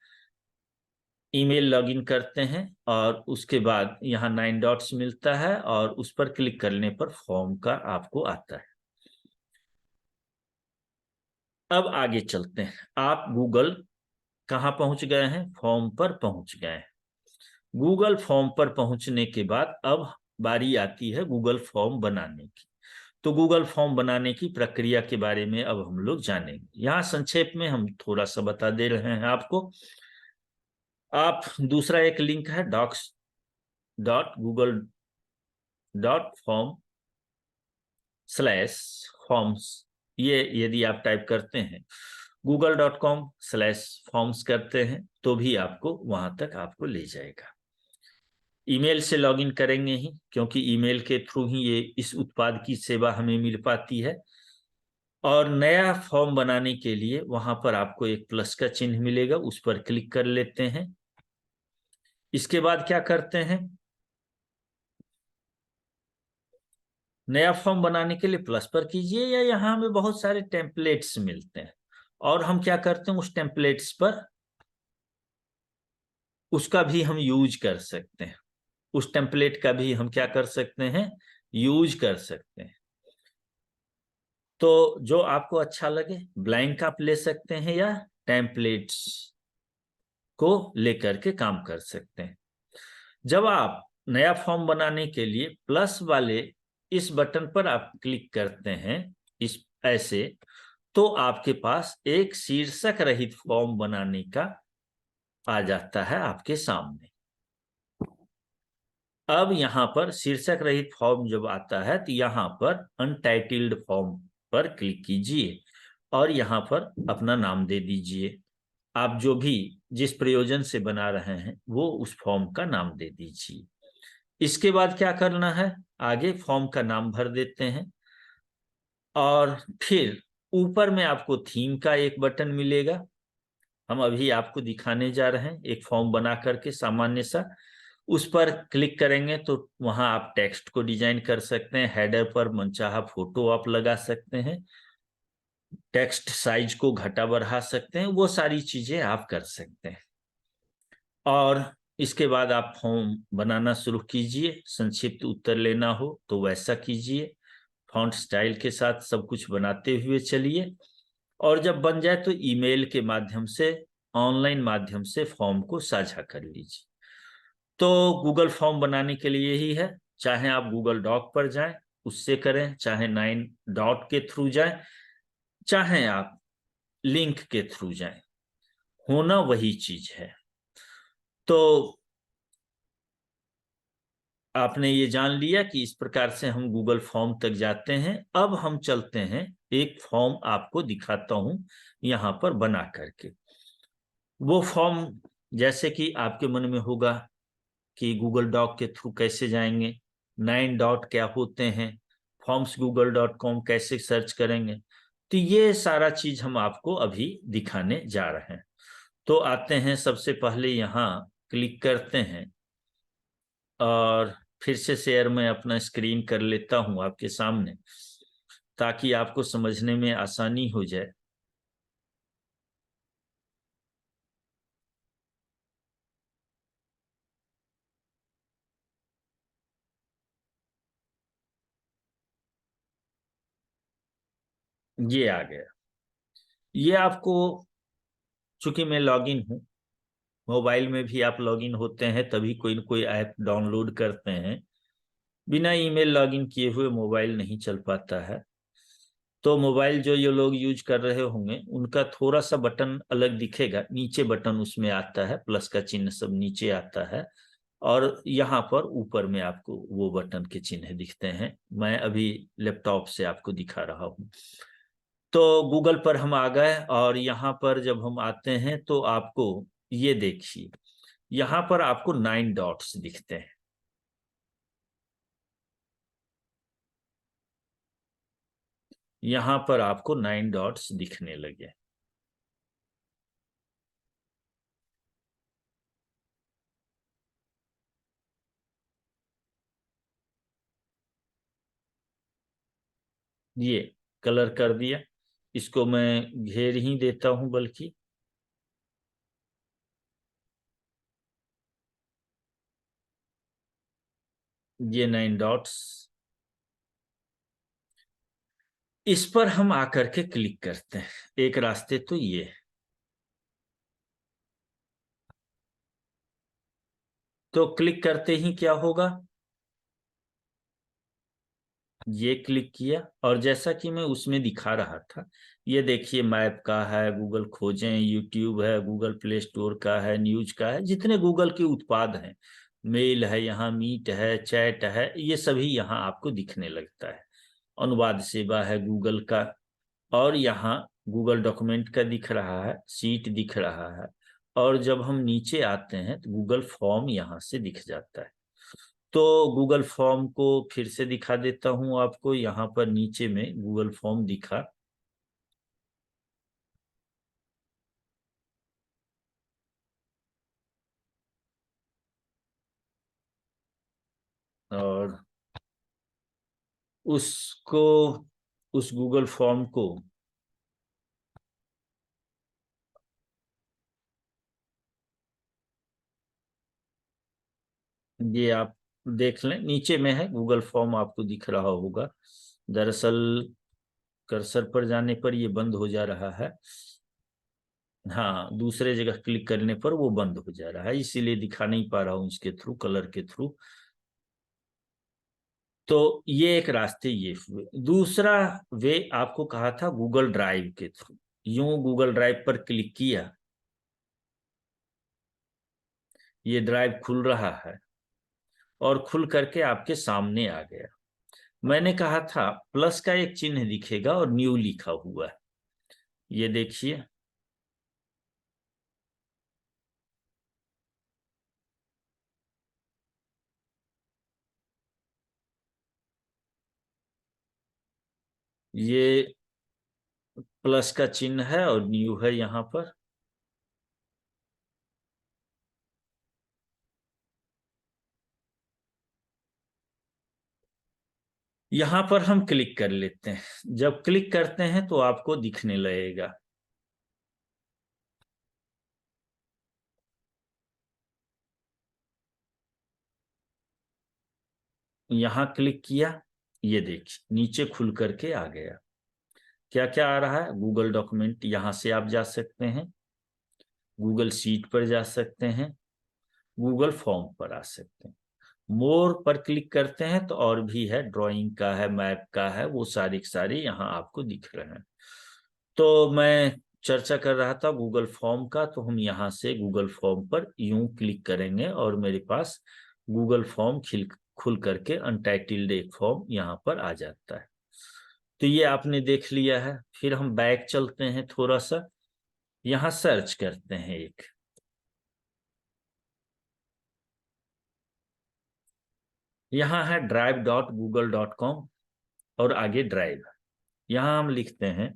ईमेल लॉगिन करते हैं और उसके बाद यहाँ 9 डॉट्स मिलता है और उस पर क्लिक करने पर फॉर्म का आपको आता है। अब आगे चलते हैं। आप गूगल कहाँ पहुंच गए हैं? फॉर्म पर पहुंच गए हैं। गूगल फॉर्म पर पहुंचने के बाद अब बारी आती है गूगल फॉर्म बनाने की। तो गूगल फॉर्म बनाने की प्रक्रिया के बारे में अब हम लोग जानेंगे। यहाँ संक्षेप में हम थोड़ा सा बता दे रहे हैं आपको। आप दूसरा एक लिंक है docs.google.com/forms, ये यदि आप टाइप करते हैं google.com/forms करते हैं तो भी आपको वहां तक आपको ले जाएगा। ईमेल से लॉगिन करेंगे ही, क्योंकि ईमेल के थ्रू ही ये इस उत्पाद की सेवा हमें मिल पाती है। और नया फॉर्म बनाने के लिए वहां पर आपको एक प्लस का चिन्ह मिलेगा, उस पर क्लिक कर लेते हैं। इसके बाद क्या करते हैं, नया फॉर्म बनाने के लिए प्लस पर कीजिए, या यहाँ हमें बहुत सारे टेम्पलेट्स मिलते हैं और हम क्या करते हैं उस टेम्पलेट्स पर उसका भी हम यूज कर सकते हैं। उस टेम्पलेट का भी हम क्या कर सकते हैं, यूज कर सकते हैं। तो जो आपको अच्छा लगे, ब्लैंक आप ले सकते हैं या टेम्पलेट्स को लेकर के काम कर सकते हैं। जब आप नया फॉर्म बनाने के लिए प्लस वाले इस बटन पर आप क्लिक करते हैं, इस ऐसे, तो आपके पास एक शीर्षक रहित फॉर्म बनाने का आ जाता है आपके सामने। अब यहाँ पर शीर्षक रहित फॉर्म जब आता है तो यहाँ पर अनटाइटल्ड फॉर्म पर क्लिक कीजिए और यहाँ पर अपना नाम दे दीजिए। आप जो भी जिस प्रयोजन से बना रहे हैं वो उस फॉर्म का नाम दे दीजिए। इसके बाद क्या करना है, आगे फॉर्म का नाम भर देते हैं और फिर ऊपर में आपको थीम का एक बटन मिलेगा। हम अभी आपको दिखाने जा रहे हैं एक फॉर्म बना करके सामान्य सा, उस पर क्लिक करेंगे तो वहां आप टेक्स्ट को डिजाइन कर सकते हैं। हेडर पर मनचाहा फोटो आप लगा सकते हैं, टेक्स्ट साइज को घटा बढ़ा सकते हैं, वो सारी चीजें आप कर सकते हैं। और इसके बाद आप फॉर्म बनाना शुरू कीजिए। संक्षिप्त उत्तर लेना हो तो वैसा कीजिए, फॉन्ट स्टाइल के साथ सब कुछ बनाते हुए चलिए। और जब बन जाए तो ईमेल के माध्यम से, ऑनलाइन माध्यम से फॉर्म को साझा कर लीजिए। तो गूगल फॉर्म बनाने के लिए यही है, चाहे आप गूगल डॉक पर जाएं उससे करें, चाहे 9 डॉट के थ्रू जाएं, चाहे आप लिंक के थ्रू जाएं, होना वही चीज है। तो आपने ये जान लिया कि इस प्रकार से हम गूगल फॉर्म तक जाते हैं। अब हम चलते हैं, एक फॉर्म आपको दिखाता हूं यहां पर बना करके। वो फॉर्म जैसे कि आपके मन में होगा कि गूगल डॉक के थ्रू कैसे जाएंगे, 9 डॉट क्या होते हैं, formsgoogle.com कैसे सर्च करेंगे, तो ये सारा चीज हम आपको अभी दिखाने जा रहे हैं। तो आते हैं, सबसे पहले यहाँ क्लिक करते हैं और फिर से शेयर में अपना स्क्रीन कर लेता हूं आपके सामने ताकि आपको समझने में आसानी हो जाए। ये आ गया। ये आपको, चूंकि मैं लॉगिन हूं, मोबाइल में भी आप लॉगिन होते हैं तभी कोई न कोई ऐप डाउनलोड करते हैं, बिना ईमेल लॉगिन किए हुए मोबाइल नहीं चल पाता है। तो मोबाइल जो ये लोग यूज कर रहे होंगे उनका थोड़ा सा बटन अलग दिखेगा, नीचे बटन उसमें आता है, प्लस का चिन्ह सब नीचे आता है और यहाँ पर ऊपर में आपको वो बटन के चिन्ह दिखते हैं। मैं अभी लैपटॉप से आपको दिखा रहा हूँ। तो गूगल पर हम आ गए और यहाँ पर जब हम आते हैं तो आपको ये देखिए, यहाँ पर आपको 9 डॉट्स दिखते हैं। यहाँ पर आपको 9 डॉट्स दिखने लगे। ये कलर कर दिया, इसको मैं घेर ही देता हूं बल्कि। ये 9 डॉट्स, इस पर हम आकर के क्लिक करते हैं। एक रास्ते तो ये है। तो क्लिक करते ही क्या होगा, ये क्लिक किया और जैसा कि मैं उसमें दिखा रहा था, ये देखिए मैप का है, गूगल खोजें, यूट्यूब है, गूगल प्ले स्टोर का है, न्यूज का है, जितने गूगल के उत्पाद हैं, मेल है, यहाँ मीट है, चैट है, ये सभी यहाँ आपको दिखने लगता है। अनुवाद सेवा है गूगल का, और यहाँ गूगल डॉक्यूमेंट का दिख रहा है, सीट दिख रहा है। और जब हम नीचे आते हैं तो गूगल फॉर्म यहाँ से दिख जाता है। तो गूगल फॉर्म को फिर से दिखा देता हूं आपको, यहाँ पर नीचे में गूगल फॉर्म दिखा। और उसको, उस गूगल फॉर्म को ये आप देख लें, नीचे में है गूगल फॉर्म, आपको दिख रहा होगा। दरअसल कर्सर पर जाने पर ये बंद हो जा रहा है। हाँ, दूसरे जगह क्लिक करने पर वो बंद हो जा रहा है, इसीलिए दिखा नहीं पा रहा हूँ इसके थ्रू, कलर के थ्रू। तो ये एक रास्ते ये हुए। दूसरा वे आपको कहा था गूगल ड्राइव के थ्रू। यूं गूगल ड्राइव पर क्लिक किया, ये ड्राइव खुल रहा है और खुल करके आपके सामने आ गया। मैंने कहा था प्लस का एक चिन्ह दिखेगा और न्यू लिखा हुआ है, ये देखिए। ये प्लस का चिन्ह है और न्यू है यहाँ पर। यहाँ पर हम क्लिक कर लेते हैं। जब क्लिक करते हैं तो आपको दिखने लगेगा। यहाँ क्लिक किया, ये देखिए नीचे खुल करके आ गया। क्या क्या आ रहा है? गूगल डॉक्यूमेंट, यहाँ से आप जा सकते हैं, गूगल शीट पर जा सकते हैं, गूगल फॉर्म पर आ सकते हैं। मोर पर क्लिक करते हैं तो और भी है, ड्राइंग का है, मैप का है, वो सारी सारी यहाँ आपको दिख रहे हैं। तो मैं चर्चा कर रहा था गूगल फॉर्म का, तो हम यहाँ से गूगल फॉर्म पर यूं क्लिक करेंगे और मेरे पास गूगल फॉर्म खुल करके अनटाइटल्ड एक फॉर्म यहाँ पर आ जाता है। तो ये आपने देख लिया है। फिर हम बैक चलते हैं थोड़ा सा, यहाँ सर्च करते हैं एक, यहाँ है drive.google.com और आगे ड्राइव। यहाँ हम लिखते हैं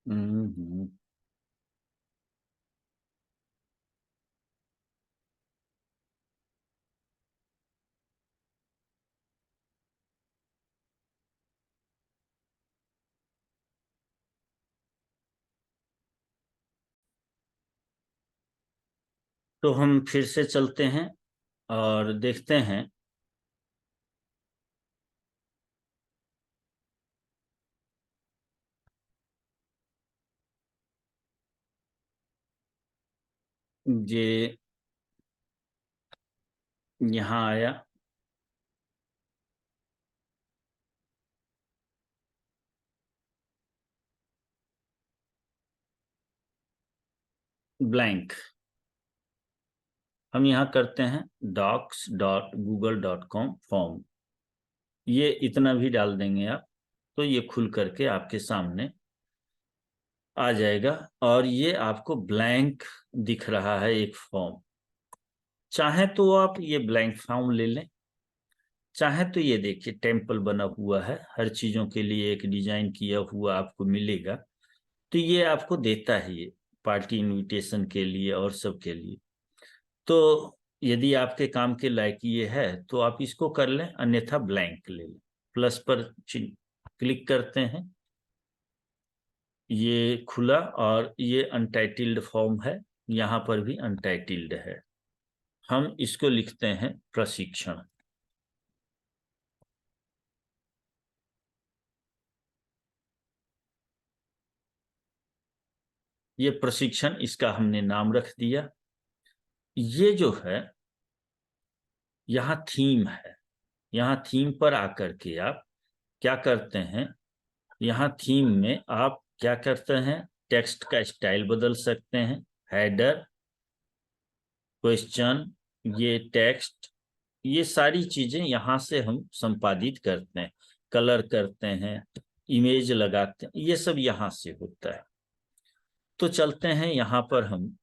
हम्म। तो हम फिर से चलते हैं और देखते हैं। ये यहाँ आया, ब्लैंक। हम यहाँ करते हैं docs.google.com फॉर्म, ये इतना भी डाल देंगे आप, तो ये खुल करके आपके सामने आ जाएगा और ये आपको ब्लैंक दिख रहा है एक फॉर्म। चाहे तो आप ये ब्लैंक फॉर्म ले लें, चाहे तो ये देखिए टेम्पल बना हुआ है, हर चीजों के लिए एक डिजाइन किया हुआ आपको मिलेगा। तो ये आपको देता है, ये पार्टी इनविटेशन के लिए और सब के लिए। तो यदि आपके काम के लायक ये है तो आप इसको कर लें, अन्यथा ब्लैंक ले लें। प्लस पर क्लिक करते हैं, ये खुला और ये अनटाइटल्ड फॉर्म है, यहाँ पर भी अनटाइटल्ड है। हम इसको लिखते हैं प्रशिक्षण। ये प्रशिक्षण, इसका हमने नाम रख दिया। ये जो है यहाँ थीम है, यहाँ थीम पर आकर के आप क्या करते हैं, यहाँ थीम में आप क्या करते हैं, टेक्स्ट का स्टाइल बदल सकते हैं, हेडर, क्वेश्चन, ये टेक्स्ट, ये सारी चीजें यहाँ से हम संपादित करते हैं, कलर करते हैं, इमेज लगाते हैं, ये सब यहाँ से होता है। तो चलते हैं यहाँ पर, हम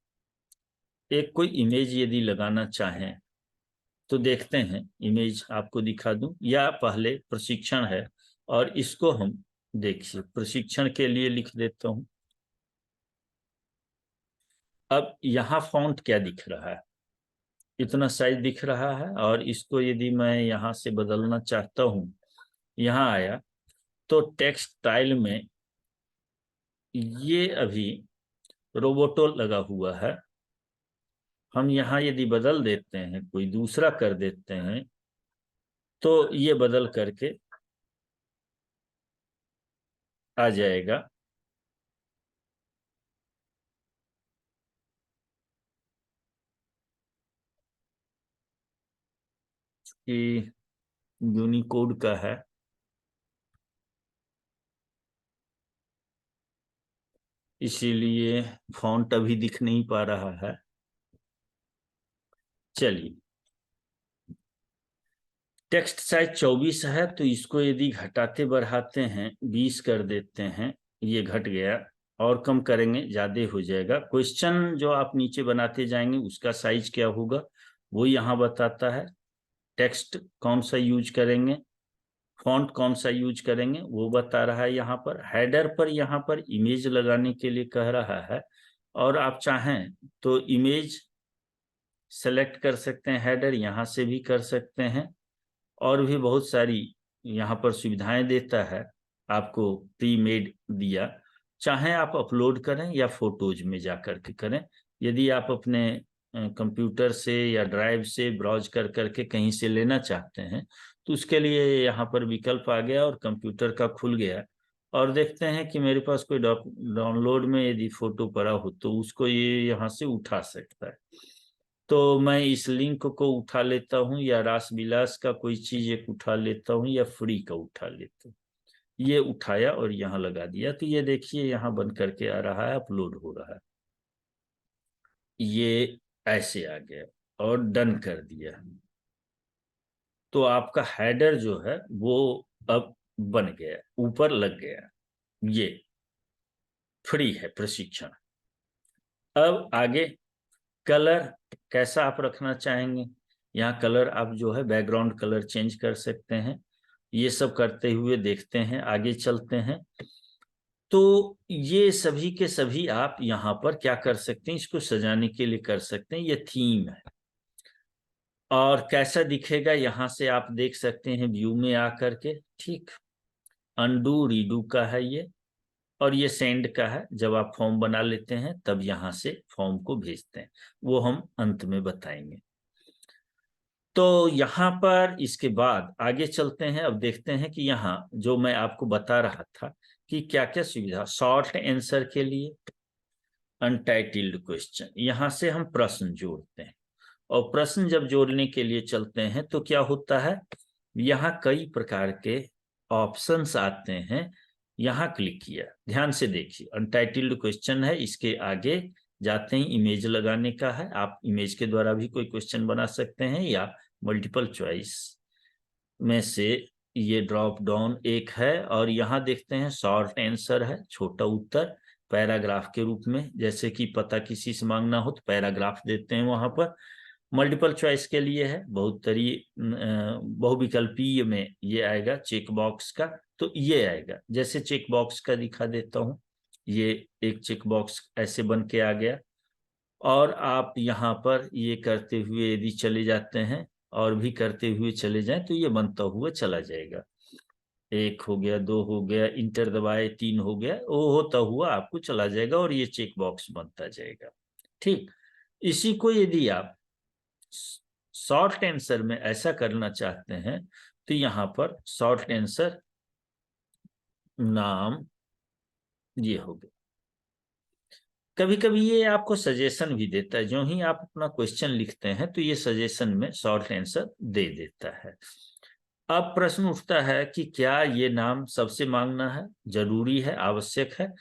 एक कोई इमेज यदि लगाना चाहें तो देखते हैं, इमेज आपको दिखा दूं या पहले प्रशिक्षण है और इसको हम देखिए प्रशिक्षण के लिए लिख देता हूं। अब यहाँ फॉन्ट क्या दिख रहा है, इतना साइज दिख रहा है, और इसको यदि मैं यहाँ से बदलना चाहता हूँ, यहाँ आया तो टेक्स्ट स्टाइल में ये अभी रोबोटो लगा हुआ है। हम यहाँ यदि बदल देते हैं, कोई दूसरा कर देते हैं, तो ये बदल करके आ जाएगा। कि यूनिकोड का है, इसीलिए फॉन्ट अभी दिख नहीं पा रहा है। चलिए, टेक्स्ट साइज 24 है, तो इसको यदि घटाते बढ़ाते हैं 20 कर देते हैं, ये घट गया, और कम करेंगे ज्यादा हो जाएगा। क्वेश्चन जो आप नीचे बनाते जाएंगे उसका साइज क्या होगा वो यहाँ बताता है। टेक्स्ट कौन सा यूज करेंगे, फॉन्ट कौन सा यूज करेंगे वो बता रहा है। यहाँ पर हेडर पर यहाँ पर इमेज लगाने के लिए कह रहा है, और आप चाहें तो इमेज सेलेक्ट कर सकते हैं, हेडर यहाँ से भी कर सकते हैं, और भी बहुत सारी यहाँ पर सुविधाएं देता है, आपको प्री मेड दिया। चाहे आप अपलोड करें या फोटोज में जा करके करें। यदि आप अपने कंप्यूटर से या ड्राइव से ब्राउज कर करके कहीं से लेना चाहते हैं, तो उसके लिए यहाँ पर विकल्प आ गया और कंप्यूटर का खुल गया, और देखते हैं कि मेरे पास कोई डाउनलोड में यदि फोटो पड़ा हो तो उसको ये यहाँ से उठा सकता है। तो मैं इस लिंक को उठा लेता हूँ, या रास विलास का कोई चीज एक उठा लेता हूँ, या फ्री का उठा लेता हूँ। ये उठाया और यहाँ लगा दिया, तो ये देखिए यहाँ बन करके आ रहा है, अपलोड हो रहा है। ये ऐसे आ गया और डन कर दिया, तो आपका हेडर जो है वो अब बन गया, ऊपर लग गया। ये फ्री है प्रशिक्षण। अब आगे कलर कैसा आप रखना चाहेंगे, यहाँ कलर आप जो है बैकग्राउंड कलर चेंज कर सकते हैं। ये सब करते हुए देखते हैं, आगे चलते हैं। तो ये सभी के सभी आप यहाँ पर क्या कर सकते हैं, इसको सजाने के लिए कर सकते हैं। ये थीम है, और कैसा दिखेगा यहाँ से आप देख सकते हैं व्यू में आकर के। ठीक, अनडू रीडू का है ये, और ये सेंड का है, जब आप फॉर्म बना लेते हैं तब यहाँ से फॉर्म को भेजते हैं, वो हम अंत में बताएंगे। तो यहाँ पर इसके बाद आगे चलते हैं। अब देखते हैं कि यहाँ जो मैं आपको बता रहा था कि क्या क्या सुविधा, शॉर्ट आंसर के लिए अनटाइटल्ड क्वेश्चन, यहाँ से हम प्रश्न जोड़ते हैं, और प्रश्न जब जोड़ने के लिए चलते हैं तो क्या होता है, यहाँ कई प्रकार के ऑप्शंस आते हैं। यहाँ क्लिक किया, ध्यान से देखिए, अनटाइटल्ड क्वेश्चन है, इसके आगे जाते ही इमेज लगाने का है। आप इमेज के द्वारा भी कोई क्वेश्चन बना सकते हैं, या मल्टीपल चॉइस में से ये ड्रॉप डाउन एक है, और यहाँ देखते हैं शॉर्ट आंसर है, छोटा उत्तर पैराग्राफ के रूप में, जैसे कि पता किसी से मांगना हो तो पैराग्राफ देते हैं वहां पर। मल्टीपल चॉइस के लिए है बहुविकल्पीय में ये आएगा चेक बॉक्स का, तो ये आएगा। जैसे चेक बॉक्स का दिखा देता हूँ, ये एक चेक बॉक्स ऐसे बन के आ गया, और आप यहाँ पर ये करते हुए यदि चले जाते हैं और भी करते हुए चले जाएं तो ये बनता हुआ चला जाएगा। एक हो गया, दो हो गया, इंटर दबाए, तीन हो गया, वो होता हुआ आपको चला जाएगा, और ये चेक बॉक्स बनता जाएगा। ठीक, इसी को यदि आप शॉर्ट आंसर में ऐसा करना चाहते हैं तो यहाँ पर शॉर्ट आंसर नाम ये हो गया। कभी कभी ये आपको सजेशन भी देता है, जो ही आप अपना क्वेश्चन लिखते हैं तो ये सजेशन में शॉर्ट आंसर दे देता है। अब प्रश्न उठता है कि क्या ये नाम सबसे मांगना है, जरूरी है, आवश्यक है।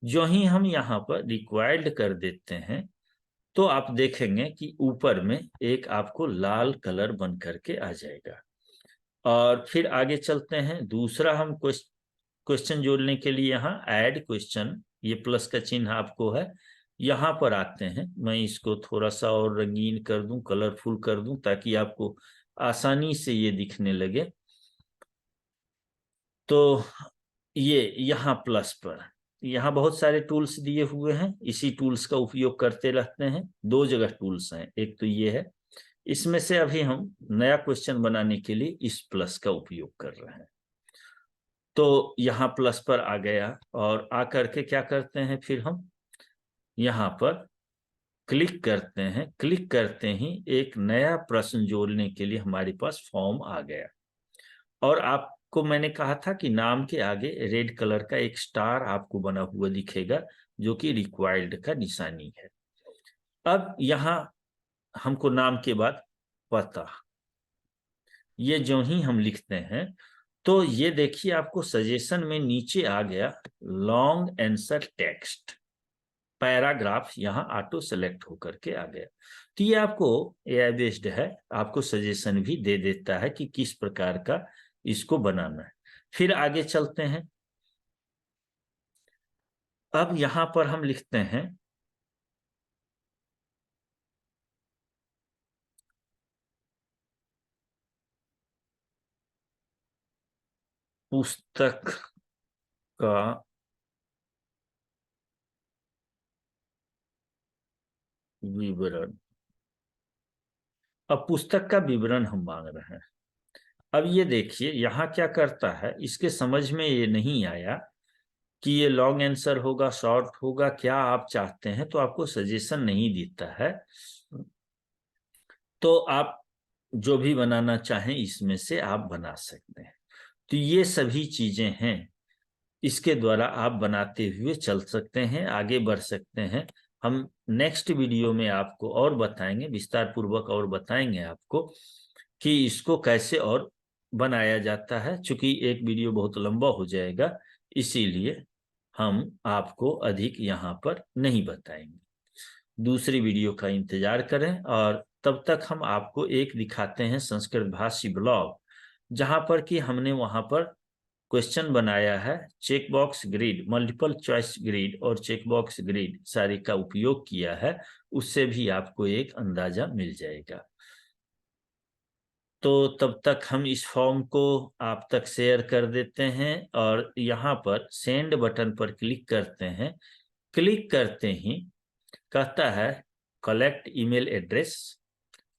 जो ही हम यहाँ पर रिक्वायर्ड कर देते हैं तो आप देखेंगे कि ऊपर में एक आपको लाल कलर बन करके आ जाएगा। और फिर आगे चलते हैं, दूसरा हम क्वेश्चन जोड़ने के लिए यहाँ ऐड क्वेश्चन, ये प्लस का चिन्ह आपको है, यहाँ पर आते हैं। मैं इसको थोड़ा सा और रंगीन कर दूं, कलरफुल कर दूं, ताकि आपको आसानी से ये दिखने लगे। तो ये यहाँ प्लस पर यहाँ बहुत सारे टूल्स दिए हुए हैं, इसी टूल्स का उपयोग करते रहते हैं। दो जगह टूल्स हैं, एक तो ये है, इसमें से अभी हम नया क्वेश्चन बनाने के लिए इस प्लस का उपयोग कर रहे हैं। तो यहाँ प्लस पर आ गया और आ करके क्या करते हैं, फिर हम यहाँ पर क्लिक करते हैं। क्लिक करते ही एक नया प्रश्न जोड़ने के लिए हमारे पास फॉर्म आ गया। और आपको मैंने कहा था कि नाम के आगे रेड कलर का एक स्टार आपको बना हुआ दिखेगा, जो कि रिक्वायर्ड का निशानी है। अब यहाँ हमको नाम के बाद पता, ये जो ही हम लिखते हैं तो ये देखिए आपको सजेशन में नीचे आ गया लॉन्ग आंसर टेक्स्ट पैराग्राफ, यहाँ ऑटो सेलेक्ट होकर के आ गया। तो ये आपको एआई बेस्ड है, आपको सजेशन भी दे देता है कि किस प्रकार का इसको बनाना है। फिर आगे चलते हैं। अब यहां पर हम लिखते हैं पुस्तक का विवरण। अब पुस्तक का विवरण हम मांग रहे हैं। अब ये देखिए यहाँ क्या करता है, इसके समझ में ये नहीं आया कि ये लॉन्ग आंसर होगा, शॉर्ट होगा, क्या आप चाहते हैं, तो आपको सजेशन नहीं देता है। तो आप जो भी बनाना चाहें इसमें से आप बना सकते हैं। तो ये सभी चीजें हैं, इसके द्वारा आप बनाते हुए चल सकते हैं, आगे बढ़ सकते हैं। हम नेक्स्ट वीडियो में आपको और बताएंगे, विस्तार पूर्वक और बताएंगे आपको कि इसको कैसे और बनाया जाता है। चूंकि एक वीडियो बहुत लंबा हो जाएगा, इसीलिए हम आपको अधिक यहाँ पर नहीं बताएंगे। दूसरी वीडियो का इंतजार करें, और तब तक हम आपको एक दिखाते हैं संस्कृत भाषी ब्लॉग, जहां पर कि हमने वहां पर क्वेश्चन बनाया है। Check box grid, multiple choice grid और चेक बॉक्स ग्रिड सारे का उपयोग किया है, उससे भी आपको एक अंदाजा मिल जाएगा। तो तब तक हम इस फॉर्म को आप तक शेयर कर देते हैं, और यहाँ पर सेंड बटन पर क्लिक करते हैं। क्लिक करते ही कहता है कलेक्ट ईमेल एड्रेस,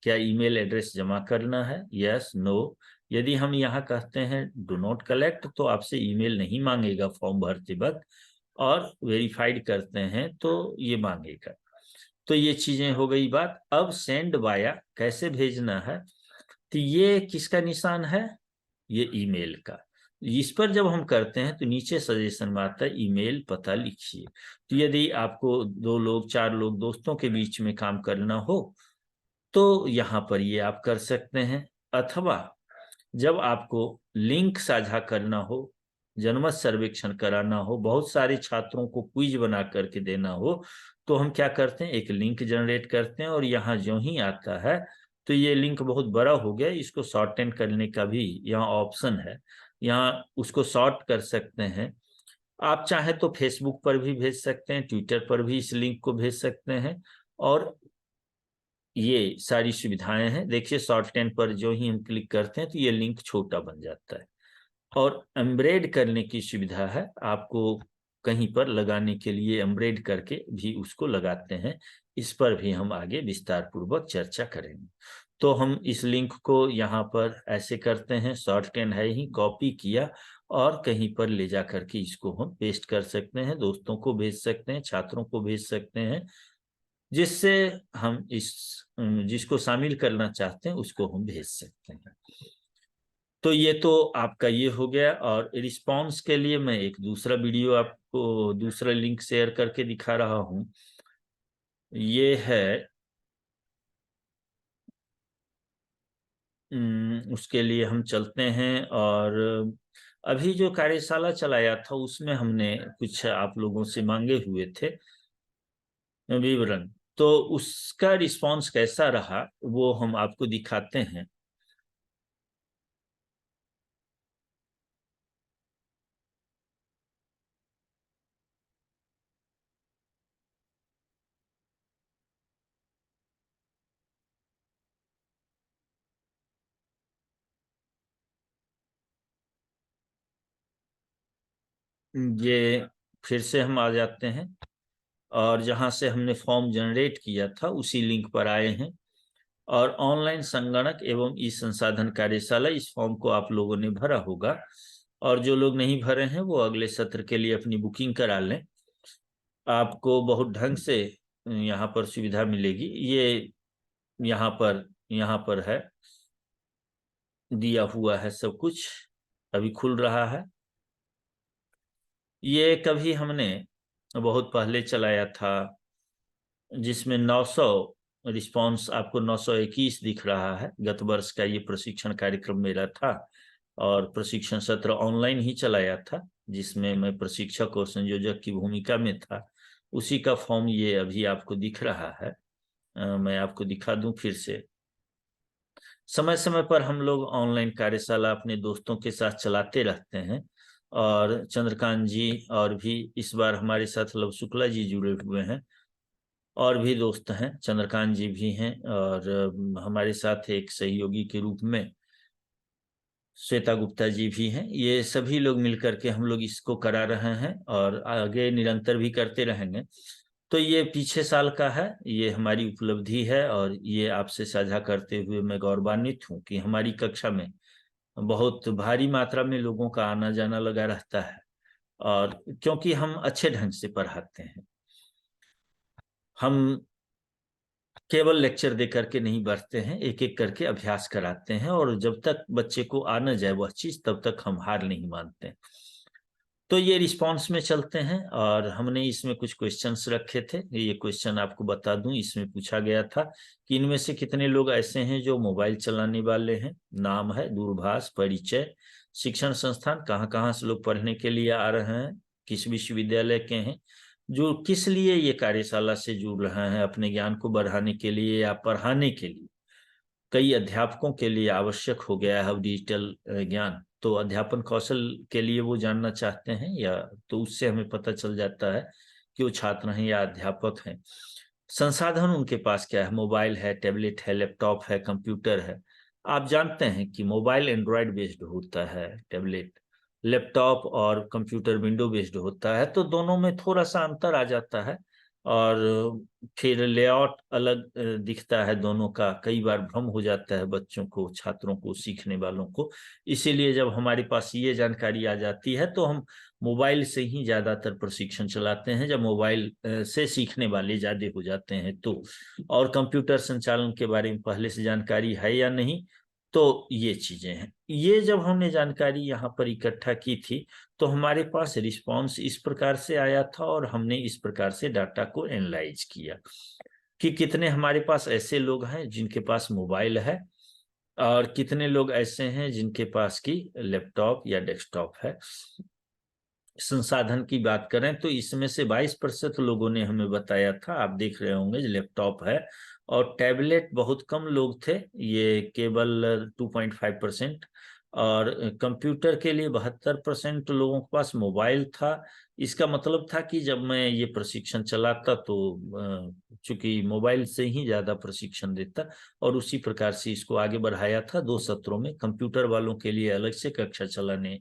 क्या ईमेल एड्रेस जमा करना है, यस नो। यदि हम यहाँ कहते हैं डू नॉट कलेक्ट, तो आपसे ईमेल नहीं मांगेगा फॉर्म भरते वक्त, और वेरीफाइड करते हैं तो ये मांगेगा। तो ये चीजें हो गई बात। अब सेंड वाया कैसे भेजना है, तो ये किसका निशान है, ये ईमेल का। इस पर जब हम करते हैं तो नीचे सजेशन में आता है ईमेल पता लिखिए। तो यदि आपको 2 लोग 4 लोग दोस्तों के बीच में काम करना हो तो यहाँ पर ये आप कर सकते हैं। अथवा जब आपको लिंक साझा करना हो, जनमत सर्वेक्षण कराना हो, बहुत सारे छात्रों को क्विज बना करके देना हो, तो हम क्या करते हैं, एक लिंक जनरेट करते हैं, और यहाँ जो ही आता है तो ये लिंक बहुत बड़ा हो गया, इसको शॉर्टन करने का भी यहाँ ऑप्शन है, यहाँ उसको शॉर्ट कर सकते हैं। आप चाहे तो फेसबुक पर भी भेज सकते हैं, ट्विटर पर भी इस लिंक को भेज सकते हैं, और ये सारी सुविधाएं हैं। देखिए शॉर्ट टेन पर जो ही हम क्लिक करते हैं तो ये लिंक छोटा बन जाता है। और एम्ब्रेड करने की सुविधा है, आपको कहीं पर लगाने के लिए एम्ब्रेड करके भी उसको लगाते हैं। इस पर भी हम आगे विस्तार पूर्वक चर्चा करेंगे। तो हम इस लिंक को यहाँ पर ऐसे करते हैं, शॉर्ट टेन है ही, कॉपी किया और कहीं पर ले जा करके इसको हम पेस्ट कर सकते हैं, दोस्तों को भेज सकते हैं, छात्रों को भेज सकते हैं, जिससे हम इस जिसको शामिल करना चाहते हैं उसको हम भेज सकते हैं। तो ये तो आपका ये हो गया। और रिस्पांस के लिए मैं एक दूसरा वीडियो आपको दूसरा लिंक शेयर करके दिखा रहा हूं। ये है उसके लिए हम चलते हैं, और अभी जो कार्यशाला चलाया था उसमें हमने कुछ आप लोगों से मांगे हुए थे विवरण, तो उसका रिस्पांस कैसा रहा वो हम आपको दिखाते हैं। ये फिर से हम आ जाते हैं और जहां से हमने फॉर्म जनरेट किया था उसी लिंक पर आए हैं और ऑनलाइन संगणक एवं ई संसाधन कार्यशाला, इस फॉर्म को आप लोगों ने भरा होगा और जो लोग नहीं भरे हैं वो अगले सत्र के लिए अपनी बुकिंग करा लें। आपको बहुत ढंग से यहाँ पर सुविधा मिलेगी। ये यहाँ पर है, दिया हुआ है सब कुछ, अभी खुल रहा है। ये कभी हमने बहुत पहले चलाया था जिसमें 900 रिस्पांस, आपको 921 दिख रहा है। गत वर्ष का ये प्रशिक्षण कार्यक्रम मेरा था और प्रशिक्षण सत्र ऑनलाइन ही चलाया था जिसमें मैं प्रशिक्षक और संयोजक की भूमिका में था। उसी का फॉर्म ये अभी आपको दिख रहा है। मैं आपको दिखा दूं फिर से। समय समय पर हम लोग ऑनलाइन कार्यशाला अपने दोस्तों के साथ चलाते रहते हैं और चंद्रकांत जी और भी इस बार हमारे साथ लव शुक्ला जी जुड़े हुए हैं और भी दोस्त हैं, चंद्रकांत जी भी हैं और हमारे साथ एक सहयोगी के रूप में श्वेता गुप्ता जी भी हैं। ये सभी लोग मिलकर के हम लोग इसको करा रहे हैं और आगे निरंतर भी करते रहेंगे। तो ये पीछे साल का है, ये हमारी उपलब्धि है और ये आपसे साझा करते हुए मैं गौरवान्वित हूँ कि हमारी कक्षा में बहुत भारी मात्रा में लोगों का आना जाना लगा रहता है और क्योंकि हम अच्छे ढंग से पढ़ाते हैं। हम केवल लेक्चर दे करके नहीं बढ़ते हैं, एक एक करके अभ्यास कराते हैं और जब तक बच्चे को आ न जाए वह चीज तब तक हम हार नहीं मानते। तो ये रिस्पांस में चलते हैं और हमने इसमें कुछ क्वेश्चंस रखे थे। ये क्वेश्चन आपको बता दूं, इसमें पूछा गया था कि इनमें से कितने लोग ऐसे हैं जो मोबाइल चलाने वाले हैं। नाम है, दूरभाष, परिचय, शिक्षण संस्थान, कहाँ कहाँ से लोग पढ़ने के लिए आ रहे हैं, किस विश्वविद्यालय के हैं, जो किस लिए ये कार्यशाला से जुड़ रहे हैं, अपने ज्ञान को बढ़ाने के लिए या पढ़ाने के लिए। कई अध्यापकों के लिए आवश्यक हो गया है अब डिजिटल ज्ञान, तो अध्यापन कौशल के लिए वो जानना चाहते हैं या, तो उससे हमें पता चल जाता है कि वो छात्र हैं या अध्यापक हैं। संसाधन उनके पास क्या है, मोबाइल है, टैबलेट है, लैपटॉप है, कंप्यूटर है। आप जानते हैं कि मोबाइल एंड्रॉयड बेस्ड होता है, टैबलेट, लैपटॉप और कंप्यूटर विंडो बेस्ड होता है, तो दोनों में थोड़ा सा अंतर आ जाता है और फिर लेआउट अलग दिखता है दोनों का। कई बार भ्रम हो जाता है बच्चों को, छात्रों को, सीखने वालों को। इसीलिए जब हमारे पास ये जानकारी आ जाती है तो हम मोबाइल से ही ज्यादातर प्रशिक्षण चलाते हैं, जब मोबाइल से सीखने वाले ज्यादा हो जाते हैं तो। और कंप्यूटर संचालन के बारे में पहले से जानकारी है या नहीं, तो ये चीजें हैं। ये जब हमने जानकारी यहाँ पर इकट्ठा की थी तो हमारे पास रिस्पांस इस प्रकार से आया था और हमने इस प्रकार से डाटा को एनालाइज किया कि कितने हमारे पास ऐसे लोग हैं जिनके पास मोबाइल है और कितने लोग ऐसे हैं जिनके पास की लैपटॉप या डेस्कटॉप है। संसाधन की बात करें तो इसमें से 22% लोगों ने हमें बताया था, आप देख रहे होंगे, लैपटॉप है। और टैबलेट बहुत कम लोग थे, ये केवल 2.5%। और कंप्यूटर के लिए 72% लोगों के पास मोबाइल था। इसका मतलब था कि जब मैं ये प्रशिक्षण चलाता तो चूंकि मोबाइल से ही ज्यादा प्रशिक्षण देता और उसी प्रकार से इसको आगे बढ़ाया था। 2 सत्रों में कंप्यूटर वालों के लिए अलग से कक्षा चलाने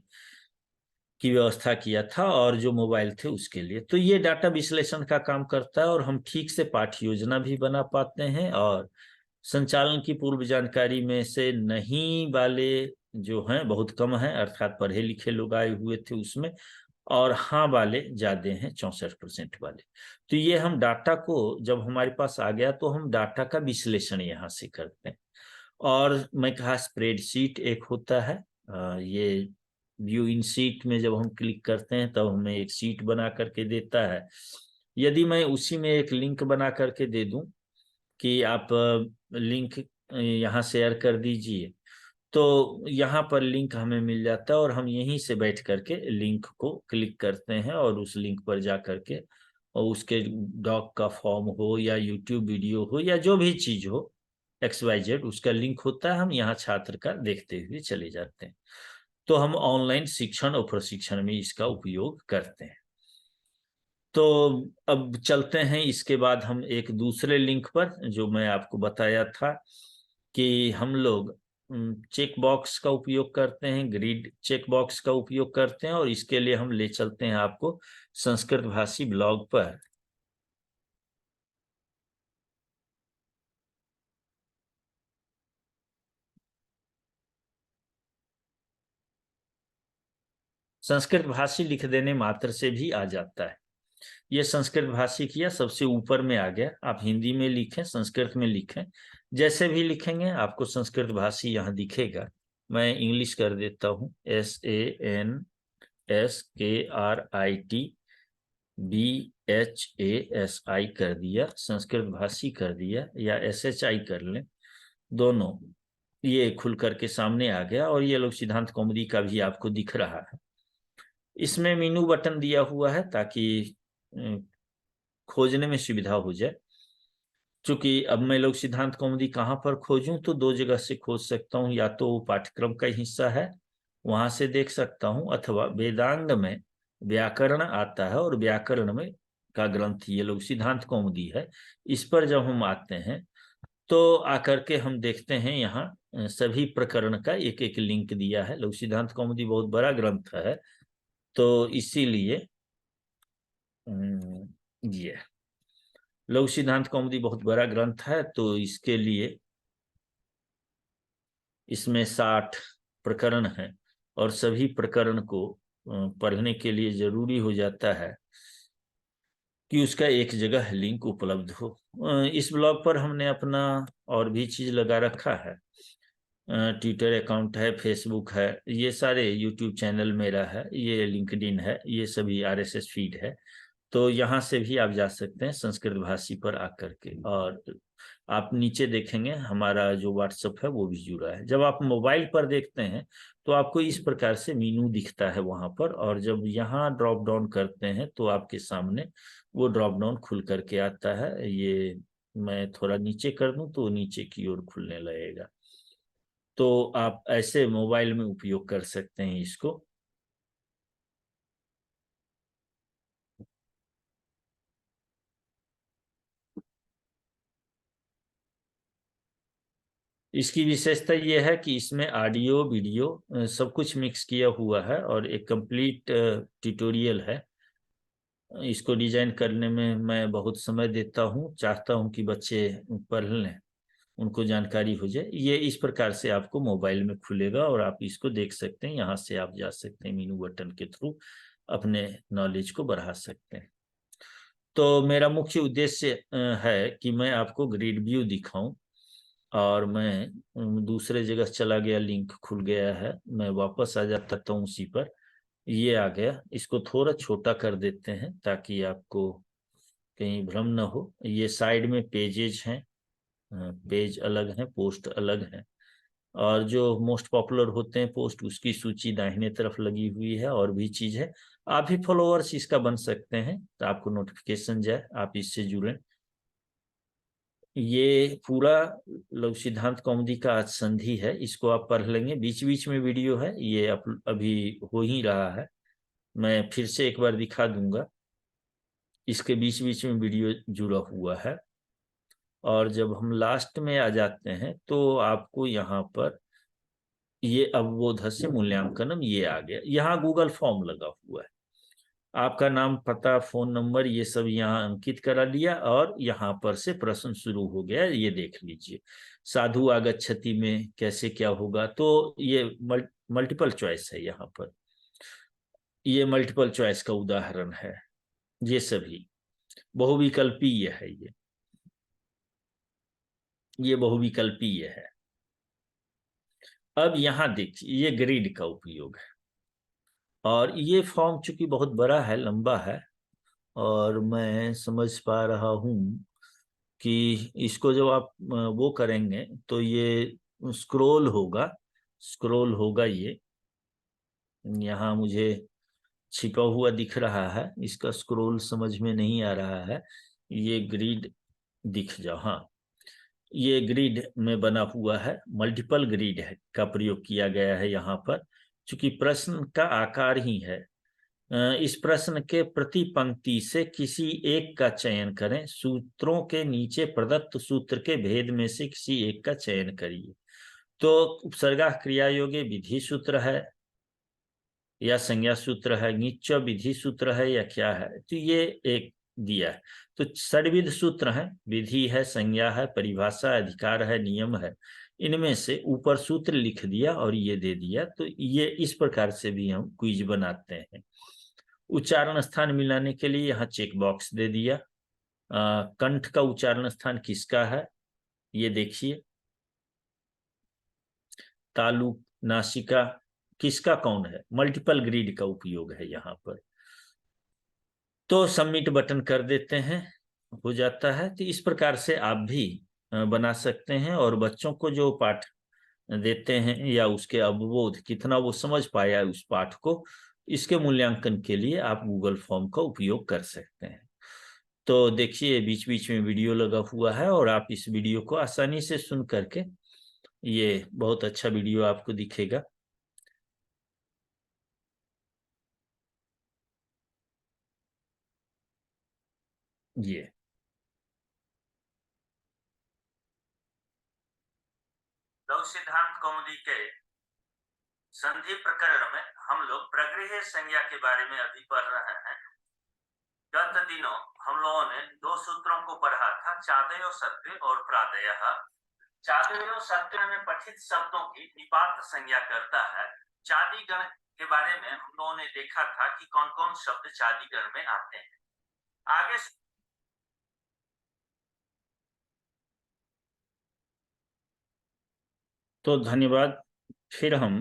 की व्यवस्था किया था और जो मोबाइल थे उसके लिए। तो ये डाटा विश्लेषण का काम करता है और हम ठीक से पाठ्य योजना भी बना पाते हैं और संचालन की पूर्व जानकारी में से नहीं वाले जो हैं बहुत कम हैं, अर्थात पढ़े लिखे लोग आए हुए थे उसमें, और हाँ वाले ज्यादा हैं, 64% वाले। तो ये हम डाटा को जब हमारे पास आ गया तो हम डाटा का विश्लेषण यहाँ से करते हैं। और मैं कहा स्प्रेडशीट एक होता है, ये व्यू इन सीट में जब हम क्लिक करते हैं तब हमें एक सीट बना करके देता है। यदि मैं उसी में एक लिंक बना करके दे दूं कि आप लिंक यहाँ शेयर कर दीजिए, तो यहाँ पर लिंक हमें मिल जाता है और हम यहीं से बैठ करके लिंक को क्लिक करते हैं और उस लिंक पर जा करके, और उसके डॉक का फॉर्म हो या यूट्यूब वीडियो हो या जो भी चीज हो, XYZ उसका लिंक होता है, हम यहाँ छात्र का देखते हुए चले जाते हैं। तो हम ऑनलाइन शिक्षण और प्रशिक्षण में इसका उपयोग करते हैं। तो अब चलते हैं, इसके बाद हम एक दूसरे लिंक पर, जो मैं आपको बताया था कि हम लोग चेक बॉक्स का उपयोग करते हैं, ग्रिड चेक बॉक्स का उपयोग करते हैं, और इसके लिए हम ले चलते हैं आपको संस्कृत भाषी ब्लॉग पर। संस्कृत भाषी लिख देने मात्र से भी आ जाता है। ये संस्कृत भाषी किया, सबसे ऊपर में आ गया। आप हिंदी में लिखें, संस्कृत में लिखें, जैसे भी लिखेंगे आपको संस्कृत भाषी यहाँ दिखेगा। मैं इंग्लिश कर देता हूँ, SANSKRITBHASI कर दिया, संस्कृत भाषी कर दिया, या SHI कर लें, दोनों। ये खुल करके सामने आ गया, और ये लोग सिद्धांत कौमुदी का भी आपको दिख रहा है। इसमें मीनू बटन दिया हुआ है ताकि खोजने में सुविधा हो जाए। चूंकि अब मैं लोग सिद्धांत कौमुदी कहाँ पर खोजूं, तो दो जगह से खोज सकता हूँ। या तो पाठ्यक्रम का हिस्सा है, वहां से देख सकता हूँ, अथवा वेदांग में व्याकरण आता है, और व्याकरण में का ग्रंथ ये लोग सिद्धांत कौमुदी है। इस पर जब हम आते हैं तो आकर के हम देखते हैं यहाँ सभी प्रकरण का एक एक लिंक दिया है। लोग सिद्धांत कौमुदी बहुत बड़ा ग्रंथ है, तो इसीलिए ये लघु सिद्धांत कौमुदी बहुत बड़ा ग्रंथ है, तो इसके लिए इसमें 60 प्रकरण हैं, और सभी प्रकरण को पढ़ने के लिए जरूरी हो जाता है कि उसका एक जगह लिंक उपलब्ध हो। इस ब्लॉग पर हमने अपना और भी चीज लगा रखा है। ट्विटर अकाउंट है, फेसबुक है, ये सारे, यूट्यूब चैनल मेरा है, ये लिंक्डइन है, ये सभी RSS फीड है। तो यहाँ से भी आप जा सकते हैं संस्कृत भाषी पर आकर के, और आप नीचे देखेंगे हमारा जो व्हाट्सएप है वो भी जुड़ा है। जब आप मोबाइल पर देखते हैं तो आपको इस प्रकार से मीनू दिखता है वहां पर, और जब यहाँ ड्रॉप डाउन करते हैं तो आपके सामने वो ड्रॉप डाउन खुल करके आता है। ये मैं थोड़ा नीचे कर दूं तो नीचे की ओर खुलने लगेगा। तो आप ऐसे मोबाइल में उपयोग कर सकते हैं इसको। इसकी विशेषता यह है कि इसमें ऑडियो वीडियो सब कुछ मिक्स किया हुआ है, और एक कंप्लीट ट्यूटोरियल है। इसको डिजाइन करने में मैं बहुत समय देता हूँ, चाहता हूँ कि बच्चे पढ़ लें, उनको जानकारी हो जाए। ये इस प्रकार से आपको मोबाइल में खुलेगा, और आप इसको देख सकते हैं। यहाँ से आप जा सकते हैं, मीनू बटन के थ्रू अपने नॉलेज को बढ़ा सकते हैं। तो मेरा मुख्य उद्देश्य है कि मैं आपको ग्रिड व्यू दिखाऊं, और मैं दूसरे जगह चला गया, लिंक खुल गया है, मैं वापस आ जाता हूँ उसी पर। ये आ गया, इसको थोड़ा छोटा कर देते हैं ताकि आपको कहीं भ्रम न हो। ये साइड में पेजेस हैं, पेज अलग हैं, पोस्ट अलग हैं, और जो मोस्ट पॉपुलर होते हैं पोस्ट, उसकी सूची दाहिने तरफ लगी हुई है। और भी चीज है, आप भी फॉलोअर्स इसका बन सकते हैं, तो आपको नोटिफिकेशन जाए, आप इससे जुड़ें। ये पूरा लघु सिद्धांत कौमुदी का आज संधि है, इसको आप पढ़ लेंगे। बीच बीच में वीडियो है, ये अभी हो ही रहा है, मैं फिर से एक बार दिखा दूंगा। इसके बीच बीच में वीडियो जुड़ा हुआ है। और जब हम लास्ट में आ जाते हैं तो आपको यहाँ पर ये अवबोध से मूल्यांकनम ये आ गया। यहाँ गूगल फॉर्म लगा हुआ है, आपका नाम, पता, फोन नंबर, ये सब यहाँ अंकित करा लिया, और यहाँ पर से प्रश्न शुरू हो गया। ये देख लीजिए, साधु आगच्छति में कैसे क्या होगा। तो ये मल्टीपल चॉइस है यहाँ पर, ये मल्टीपल चॉइस का उदाहरण है। ये सभी बहुविकल्पीय है, ये बहुविकल्पीय है। अब यहाँ देखिए, ये ग्रिड का उपयोग है, और ये फॉर्म चूंकि बहुत बड़ा है, लंबा है, और मैं समझ पा रहा हूँ कि इसको जब आप वो करेंगे तो ये स्क्रॉल होगा, स्क्रॉल होगा। ये यहाँ मुझे छिपा हुआ दिख रहा है, इसका स्क्रॉल समझ में नहीं आ रहा है। ये ग्रिड दिख जाओ, हाँ, ये ग्रिड में बना हुआ है, मल्टीपल ग्रिड है का प्रयोग किया गया है यहाँ पर। चूंकि प्रश्न का आकार ही है, इस प्रश्न के प्रति पंक्ति से किसी एक का चयन करें, सूत्रों के नीचे प्रदत्त सूत्र के भेद में से किसी एक का चयन करिए। तो उपसर्गा क्रिया योगे विधि सूत्र है या संज्ञा सूत्र है, निच विधि सूत्र है या क्या है, तो ये एक दिया है। तो षड्विध सूत्र है, विधि है, संज्ञा है, परिभाषा, अधिकार है, नियम है। इनमें से ऊपर सूत्र लिख दिया और ये दे दिया। तो ये इस प्रकार से भी हम क्विज बनाते हैं। उच्चारण स्थान मिलाने के लिए यहाँ चेक बॉक्स दे दिया। कंठ का उच्चारण स्थान किसका है ये देखिए। तालु, नासिका किसका कौन है, मल्टीपल ग्रीड का उपयोग है यहाँ पर। तो सबमिट बटन कर देते हैं, हो जाता है। तो इस प्रकार से आप भी बना सकते हैं। और बच्चों को जो पाठ देते हैं या उसके अवबोध कितना वो समझ पाया है उस पाठ को, इसके मूल्यांकन के लिए आप गूगल फॉर्म का उपयोग कर सकते हैं। तो देखिए बीच बीच में वीडियो लगा हुआ है और आप इस वीडियो को आसानी से सुन करके, ये बहुत अच्छा वीडियो आपको दिखेगा। ये लघु सिद्धांत कौमुदी के संधि प्रकरण में हम लोग प्रगृह्य संज्ञा के बारे में अभी पढ़ रहे हैं। गत दिनों हम लोगों ने दो सूत्रों को पढ़ा था, चादयो सत्य और प्रादयः। चादयो सत्य में पठित शब्दों की निपात संज्ञा करता है। चादी गण के बारे में हम लोगों ने देखा था कि कौन कौन शब्द चादी गण में आते हैं। आगे तो धन्यवाद। फिर हम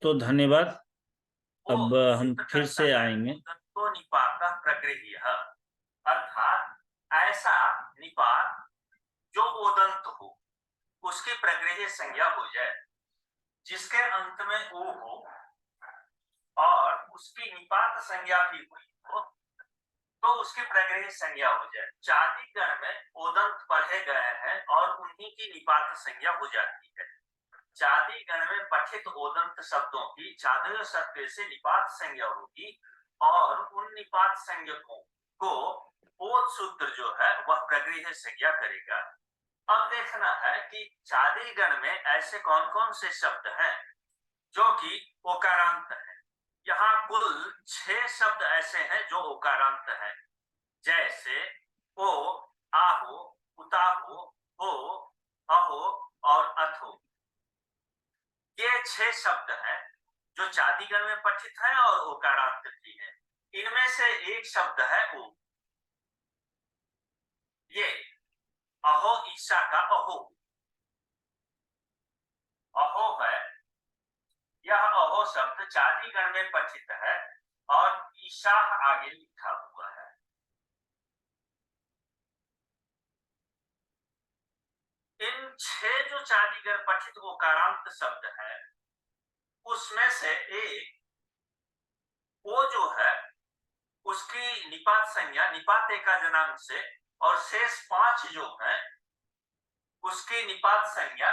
तो धन्यवाद। अब हम फिर से आएंगे। तो निपात प्रगृह्य अर्थात ऐसा निपात जो ओदंत हो, उसकी प्रगृह्य संज्ञा हो जाए, जिसके अंत में ओ हो और उसकी निपात संज्ञा भी हुई हो, तो उसकी प्रगृह्य संज्ञा हो जाए। चादी गण में ओदंत पढ़े गए हैं और उन्हीं की निपात संज्ञा हो जाती है। चादी गण में पठित ओदंत शब्दों की चादय सत्य से निपात संज्ञा होगी और उन निपात संज्ञकों को ओद सूत्र जो है वह प्रगृह्य संज्ञा करेगा। अब देखना है कि चादी गण में ऐसे कौन कौन से शब्द हैं जो कि ओकारांत है। यहाँ कुल 6 शब्द ऐसे हैं जो ओकारांत हैं, जैसे ओ, आहो, उताहो, हो, अहो और अथो। ये 6 शब्द हैं जो चादीगण में पठित हैं और ओकारांत भी हैं। इनमें से एक शब्द है ओ। ये अहो ईशा का अहो, अहो है। यह अहो शब्द चादीगण में पठित है और ईशा आगे लिखा हुआ है। इन 6 जो चादीगण पठित ओकारांत शब्द है, उसमें से एक वो जो है उसकी निपात संज्ञा निपात एकाजनांग से, और शेष 5 जो है उसकी निपात संज्ञा